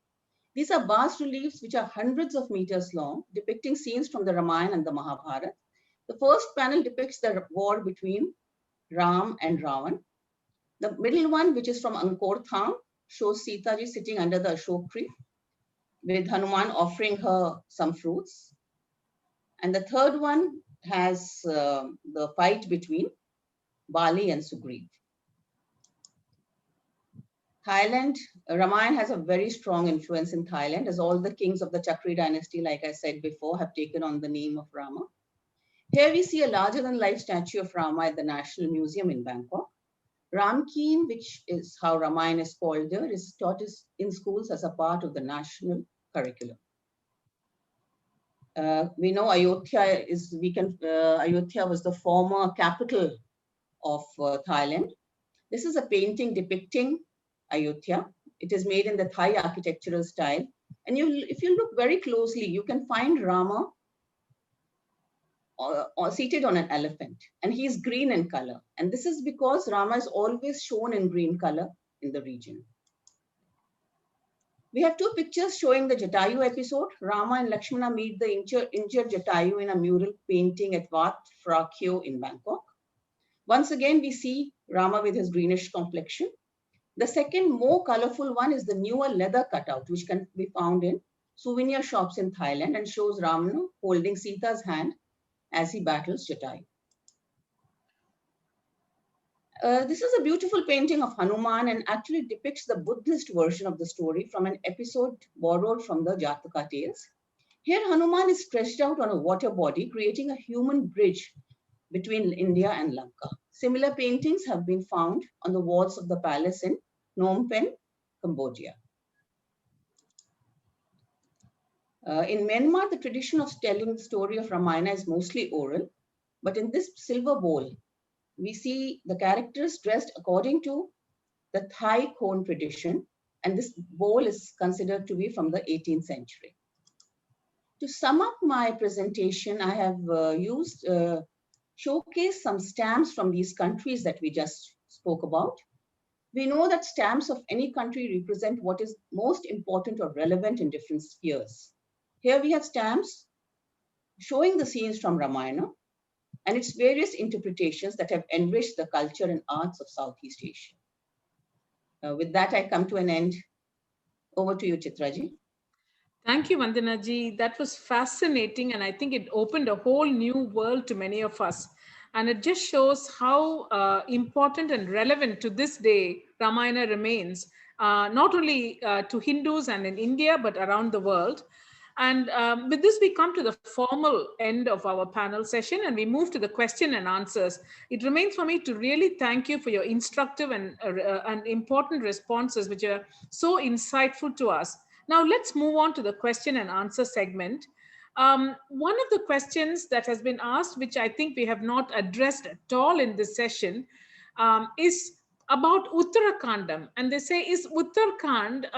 These are bas reliefs which are hundreds of meters long, depicting scenes from the Ramayana and the Mahabharata. The first panel depicts the war between Ram and Ravan. The middle one, which is from Angkor Tham, shows Sita ji sitting under the Ashok tree with Hanuman offering her some fruits. And the third one has the fight between Bali and Sugriv. Thailand, Ramayana has a very strong influence in Thailand, as all the kings of the Chakri dynasty, like I said before, have taken on the name of Rama. Here we see a larger-than-life statue of Rama at the National Museum in Bangkok. Ramkeen, which is how Ramayana is called there, is taught in schools as a part of the national curriculum. We know Ayodhya Ayodhya was the former capital of Thailand. This is a painting depicting Ayodhya. It is made in the Thai architectural style. And if you look very closely, you can find Rama or seated on an elephant, and he is green in color. And this is because Rama is always shown in green color in the region. We have two pictures showing the Jatayu episode. Rama and Lakshmana meet the injured Jatayu in a mural painting at Wat Phra Kyo in Bangkok. Once again, we see Rama with his greenish complexion. The second, more colorful one is the newer leather cutout, which can be found in souvenir shops in Thailand and shows Rama holding Sita's hand as he battles Jatayu. This is a beautiful painting of Hanuman and actually depicts the Buddhist version of the story from an episode borrowed from the Jataka tales. Here, Hanuman is stretched out on a water body, creating a human bridge between India and Lanka. Similar paintings have been found on the walls of the palace in Phnom Penh, Cambodia. In Myanmar, the tradition of telling the story of Ramayana is mostly oral, but in this silver bowl, we see the characters dressed according to the Thai cone tradition, and this bowl is considered to be from the 18th century. To sum up my presentation, I have showcased some stamps from these countries that we just spoke about. We know that stamps of any country represent what is most important or relevant in different spheres. Here we have stamps showing the scenes from Ramayana and its various interpretations that have enriched the culture and arts of Southeast Asia. With that, I come to an end. Over to you, Chitraji. Thank you, Vandana ji. That was fascinating, and I think it opened a whole new world to many of us. And it just shows how important and relevant to this day Ramayana remains, not only to Hindus and in India, but around the world. And with this, we come to the formal end of our panel session and we move to the question and answers. It remains for me to really thank you for your instructive and important responses, which are so insightful to us. Now, let's move on to the question and answer segment. One of the questions that has been asked, which I think we have not addressed at all in this session, is about Uttarakandam. And they say, is Uttarakanda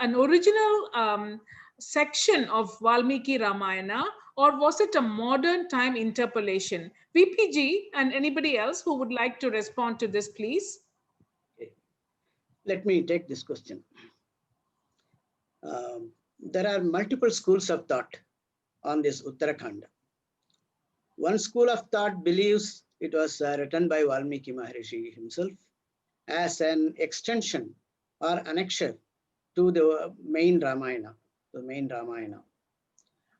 an original section of Valmiki Ramayana, or was it a modern time interpolation? VPG and anybody else who would like to respond to this, please. Okay. Let me take this question. There are multiple schools of thought on this Uttarakanda. One school of thought believes it was written by Valmiki Maharishi himself as an extension or annexure to the main Ramayana.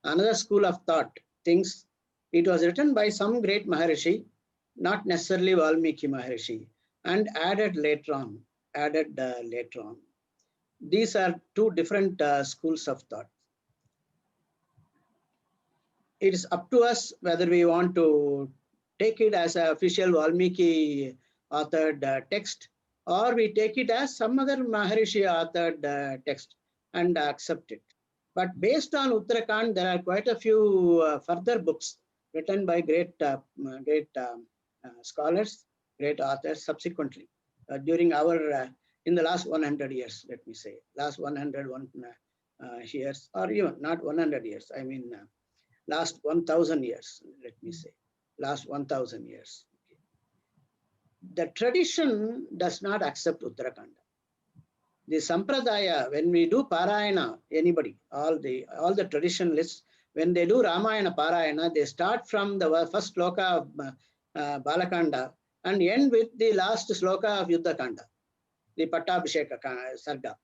Another school of thought thinks it was written by some great Maharishi, not necessarily Valmiki Maharishi, and added later on. These are two different schools of thought. It is up to us whether we want to take it as an official Valmiki authored text, or we take it as some other Maharishi authored text and accept it. But based on Uttarakhand, there are quite a few further books written by great scholars, great authors subsequently during our in the last 100 years, let me say, last 100 years, or even not 100 years, I mean last 1,000 years, let me say, last 1,000 years. Okay. The tradition does not accept Uttarakanda. The Sampradaya, when we do Parayana, anybody, all the traditionalists, when they do Ramayana Parayana, they start from the first sloka of Balakanda and end with the last sloka of Yuddhakanda, the Pattabhisheka Sarga.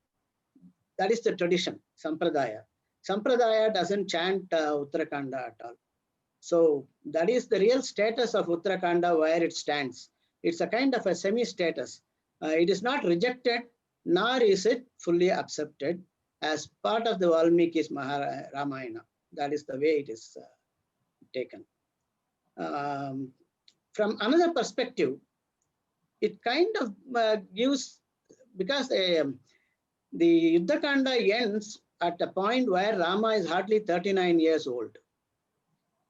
That is the tradition, Sampradaya. Sampradaya doesn't chant Uttarakanda at all. So that is the real status of Uttarakanda where it stands. It's a kind of a semi-status. It is not rejected, nor is it fully accepted as part of the Valmiki's Ramayana. That is the way it is taken. From another perspective, it kind of gives, because the Yuddhakanda ends at a point where Rama is hardly 39 years old.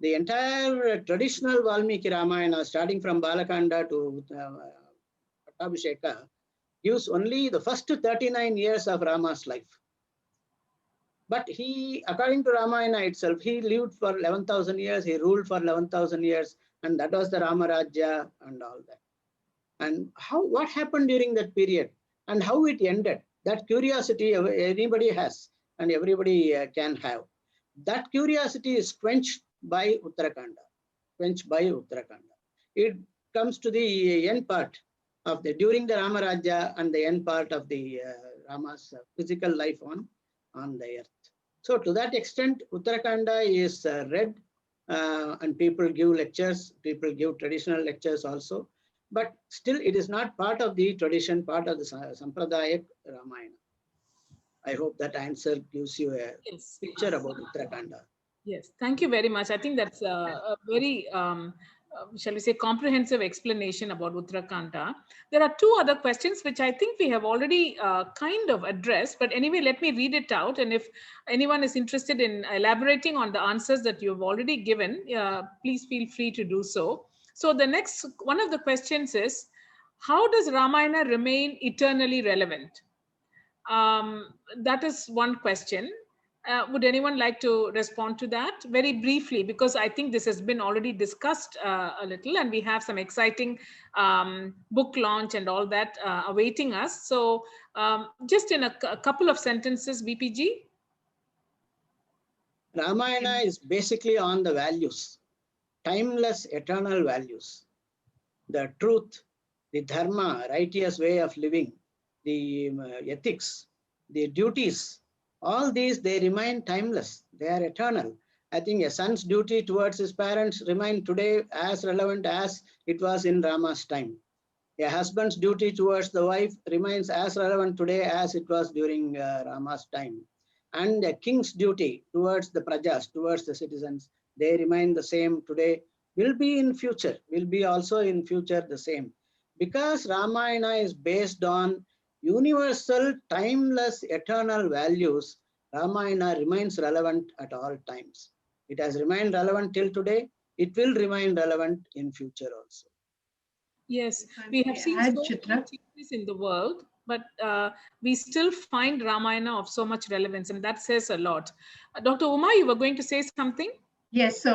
The entire traditional Valmiki Ramayana, starting from Balakanda to Pattabhisheka, gives only the first 39 years of Rama's life. But he, according to Ramayana itself, he lived for 11,000 years, he ruled for 11,000 years, and that was the Rama Rajya and all that. And what happened during that period and how it ended, that curiosity anybody has and everybody can have. That curiosity is quenched by Uttarakhanda, It comes to the end part of during the Rama Rajya and the end part of the Rama's physical life on the earth. So to that extent, Uttarakhanda is read and people give lectures, people give traditional lectures also. But still, it is not part of the tradition, part of the Sampradayak Ramayana. I hope that answer gives you a picture about Uttarakhanda. Yes, thank you very much. I think that's a very, shall we say, comprehensive explanation about Uttarakhanda. There are two other questions which I think we have already kind of addressed, but anyway, let me read it out. And if anyone is interested in elaborating on the answers that you've already given, please feel free to do so. So the next, one of the questions is, how does Ramayana remain eternally relevant? That is one question. Would anyone like to respond to that very briefly? Because I think this has been already discussed a little, and we have some exciting book launch and all that awaiting us. So just in a couple of sentences, BPG. Ramayana is basically on the values, timeless, eternal values. The truth, the dharma, righteous way of living, the ethics, the duties, all these, they remain timeless. They are eternal. I think a son's duty towards his parents remain today as relevant as it was in Rama's time. A husband's duty towards the wife remains as relevant today as it was during Rama's time. And a king's duty towards the prajas, towards the citizens, they remain the same today, will be in future, will be also in future the same. Because Ramayana is based on universal, timeless, eternal values, Ramayana remains relevant at all times. It has remained relevant till today. It will remain relevant in future also. Yes, we have seen so many changes in the world, but we still find Ramayana of so much relevance, and that says a lot. Dr. Uma, you were going to say something? Yes, so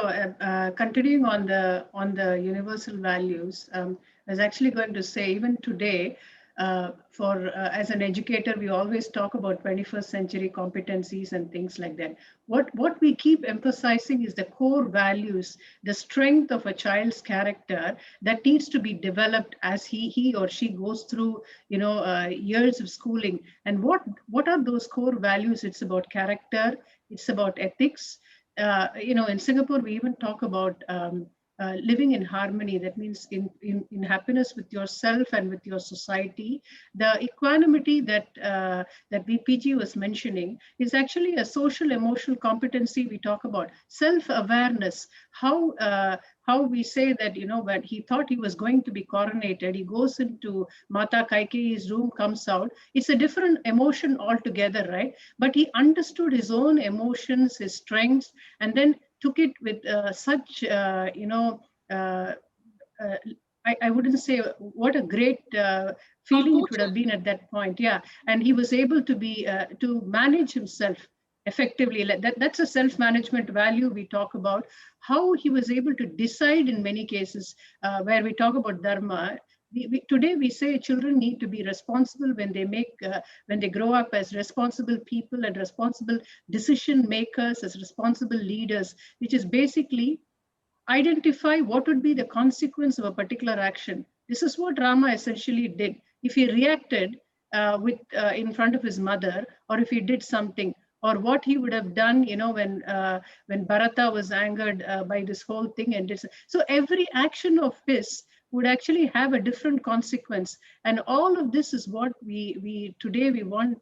continuing on the universal values, I was actually going to say even today, as an educator, we always talk about 21st century competencies and things like that. What we keep emphasizing is the core values, the strength of a child's character that needs to be developed as he or she goes through, years of schooling. And what are those core values? It's about character, it's about ethics. In Singapore, we even talk about living in harmony. That means in happiness with yourself and with your society. The equanimity that VPG was mentioning is actually a social emotional competency we talk about. Self-awareness, how we say that, when he thought he was going to be coronated, he goes into Mata Kaikeyi's room, comes out. It's a different emotion altogether, right? But he understood his own emotions, his strengths, and then took it with such, I wouldn't say what a great feeling it would have been at that point. Yeah, and he was able to be to manage himself effectively. That's a self-management value we talk about. How he was able to decide in many cases where we talk about dharma. Today we say children need to be responsible when they grow up as responsible people and responsible decision makers, as responsible leaders, which is basically identify what would be the consequence of a particular action. This is what Rama essentially did. If he reacted in front of his mother, or if he did something, or what he would have done, when Bharata was angered by this whole thing, so every action of his would actually have a different consequence. And all of this is what we today we want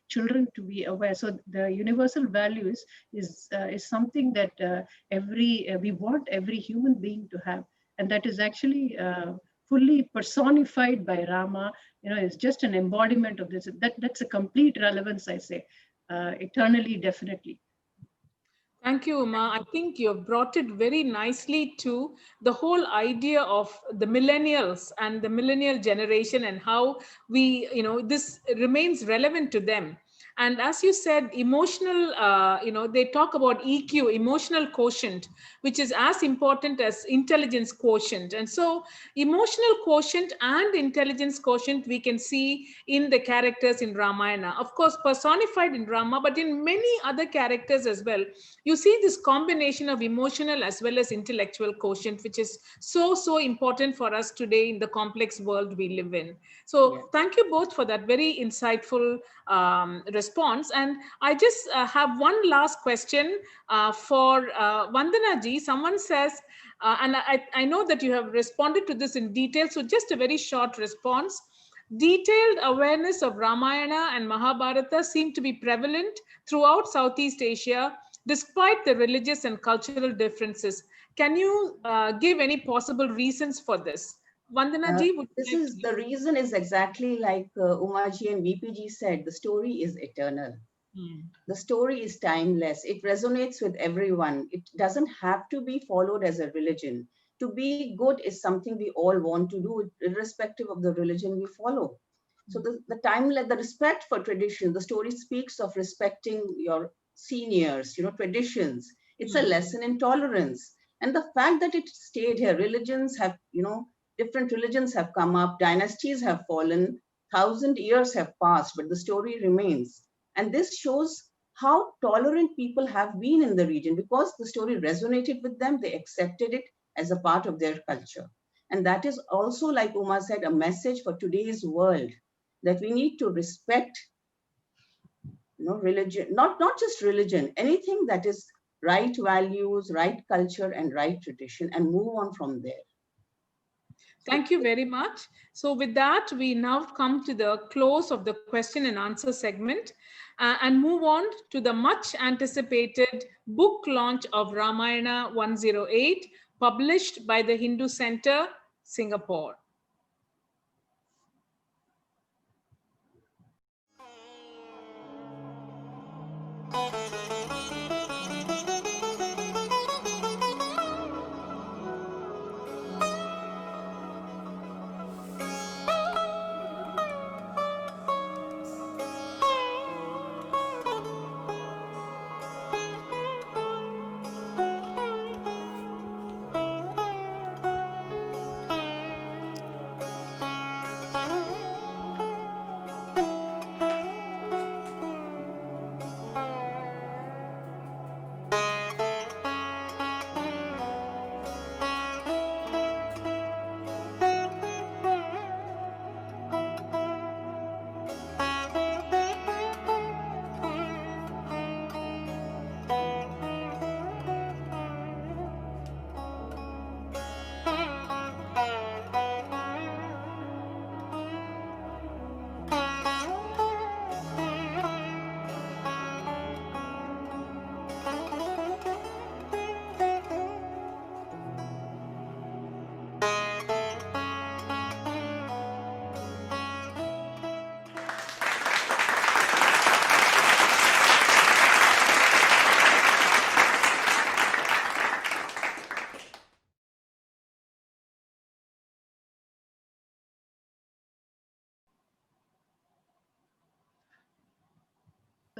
children to be aware. So the universal values is something that we want every human being to have, and that is actually fully personified by Rama. It's just an embodiment of this. That's a complete relevance, I say. Eternally, definitely. Thank you, Uma. I think you have brought it very nicely to the whole idea of the millennials and the millennial generation and how we, this remains relevant to them. And as you said, emotional, they talk about EQ, emotional quotient, which is as important as intelligence quotient. And so emotional quotient and intelligence quotient we can see in the characters in Ramayana, of course, personified in Rama, but in many other characters as well. You see this combination of emotional as well as intellectual quotient, which is so important for us today in the complex world we live in. So Yeah. thank you both for that very insightful response. And I just have one last question for Vandana ji. Someone says, and I know that you have responded to this in detail, so just a very short response. Detailed awareness of Ramayana and Mahabharata seem to be prevalent throughout Southeast Asia, despite the religious and cultural differences. Can you give any possible reasons for this? Vandana ji, would you This like is the reason is exactly like Umaji and VPG said, the story is eternal. The story is timeless. It resonates with everyone. It doesn't have to be followed as a religion. To be good is something we all want to do, irrespective of the religion we follow. So the respect for tradition, the story speaks of respecting your seniors, traditions. It's a lesson in tolerance. And the fact that it stayed here, religions have, different religions have come up, dynasties have fallen, 1,000 years have passed, but the story remains. And this shows how tolerant people have been in the region because the story resonated with them, they accepted it as a part of their culture. And that is also, like Uma said, a message for today's world that we need to respect religion, not just religion, anything that is right values, right culture, and right tradition, and move on from there. Thank you very much. So with that, we now come to the close of the question and answer segment and move on to the much anticipated book launch of Ramayana 108, published by the Hindu Center, Singapore.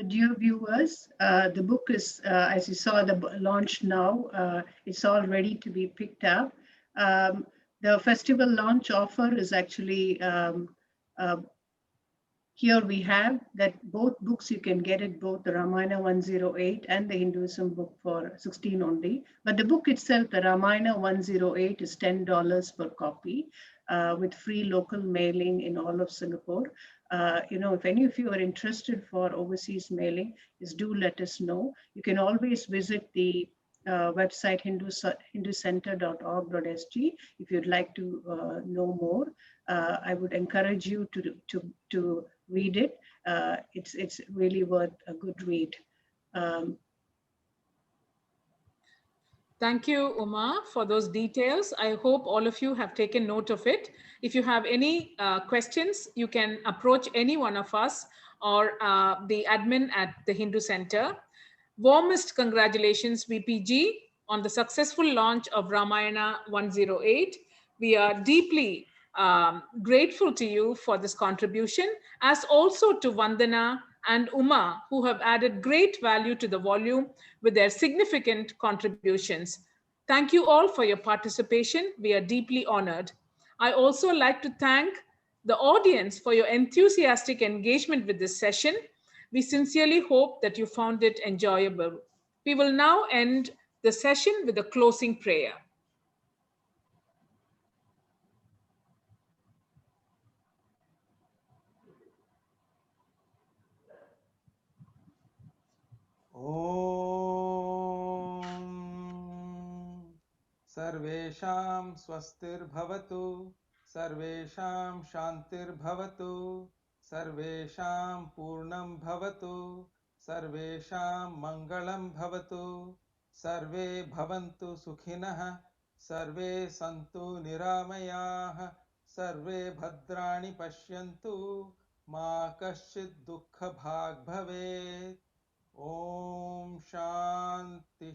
Dear viewers, the book is, as you saw, the launch now. It's all ready to be picked up. The festival launch offer is actually here we have that both books you can get it, both the Ramayana 108 and the Hinduism book for 16 only. But the book itself, the Ramayana 108, is $10 per copy with free local mailing in all of Singapore. If any of you are interested for overseas mailing, just do let us know. You can always visit the website hinducenter.org.sg if you'd like to know more. I would encourage you to read it. It's really worth a good read. Thank you, Uma, for those details. I hope all of you have taken note of it. If you have any questions, you can approach any one of us or the admin at the Hindu Center. Warmest congratulations, VPG, on the successful launch of Ramayana 108. We are deeply grateful to you for this contribution, as also to Vandana and Uma, who have added great value to the volume with their significant contributions. Thank you all for your participation. We are deeply honored. I also like to thank the audience for your enthusiastic engagement with this session. We sincerely hope that you found it enjoyable. We will now end the session with a closing prayer. ॐ सर्वेषां स्वस्तिर्भवतु, सर्वेषां शान्तिर्भवतु, सर्वेषां पूर्णं भवतु, सर्वेषां मङ्गलं भवतु, सर्वे भवन्तु सुखिनः, सर्वे सन्तु निरामयाः, सर्वे भद्राणि पश्यन्तु, मा कश्चित् दुःखभाग् भवेत्। ॐ शान्ति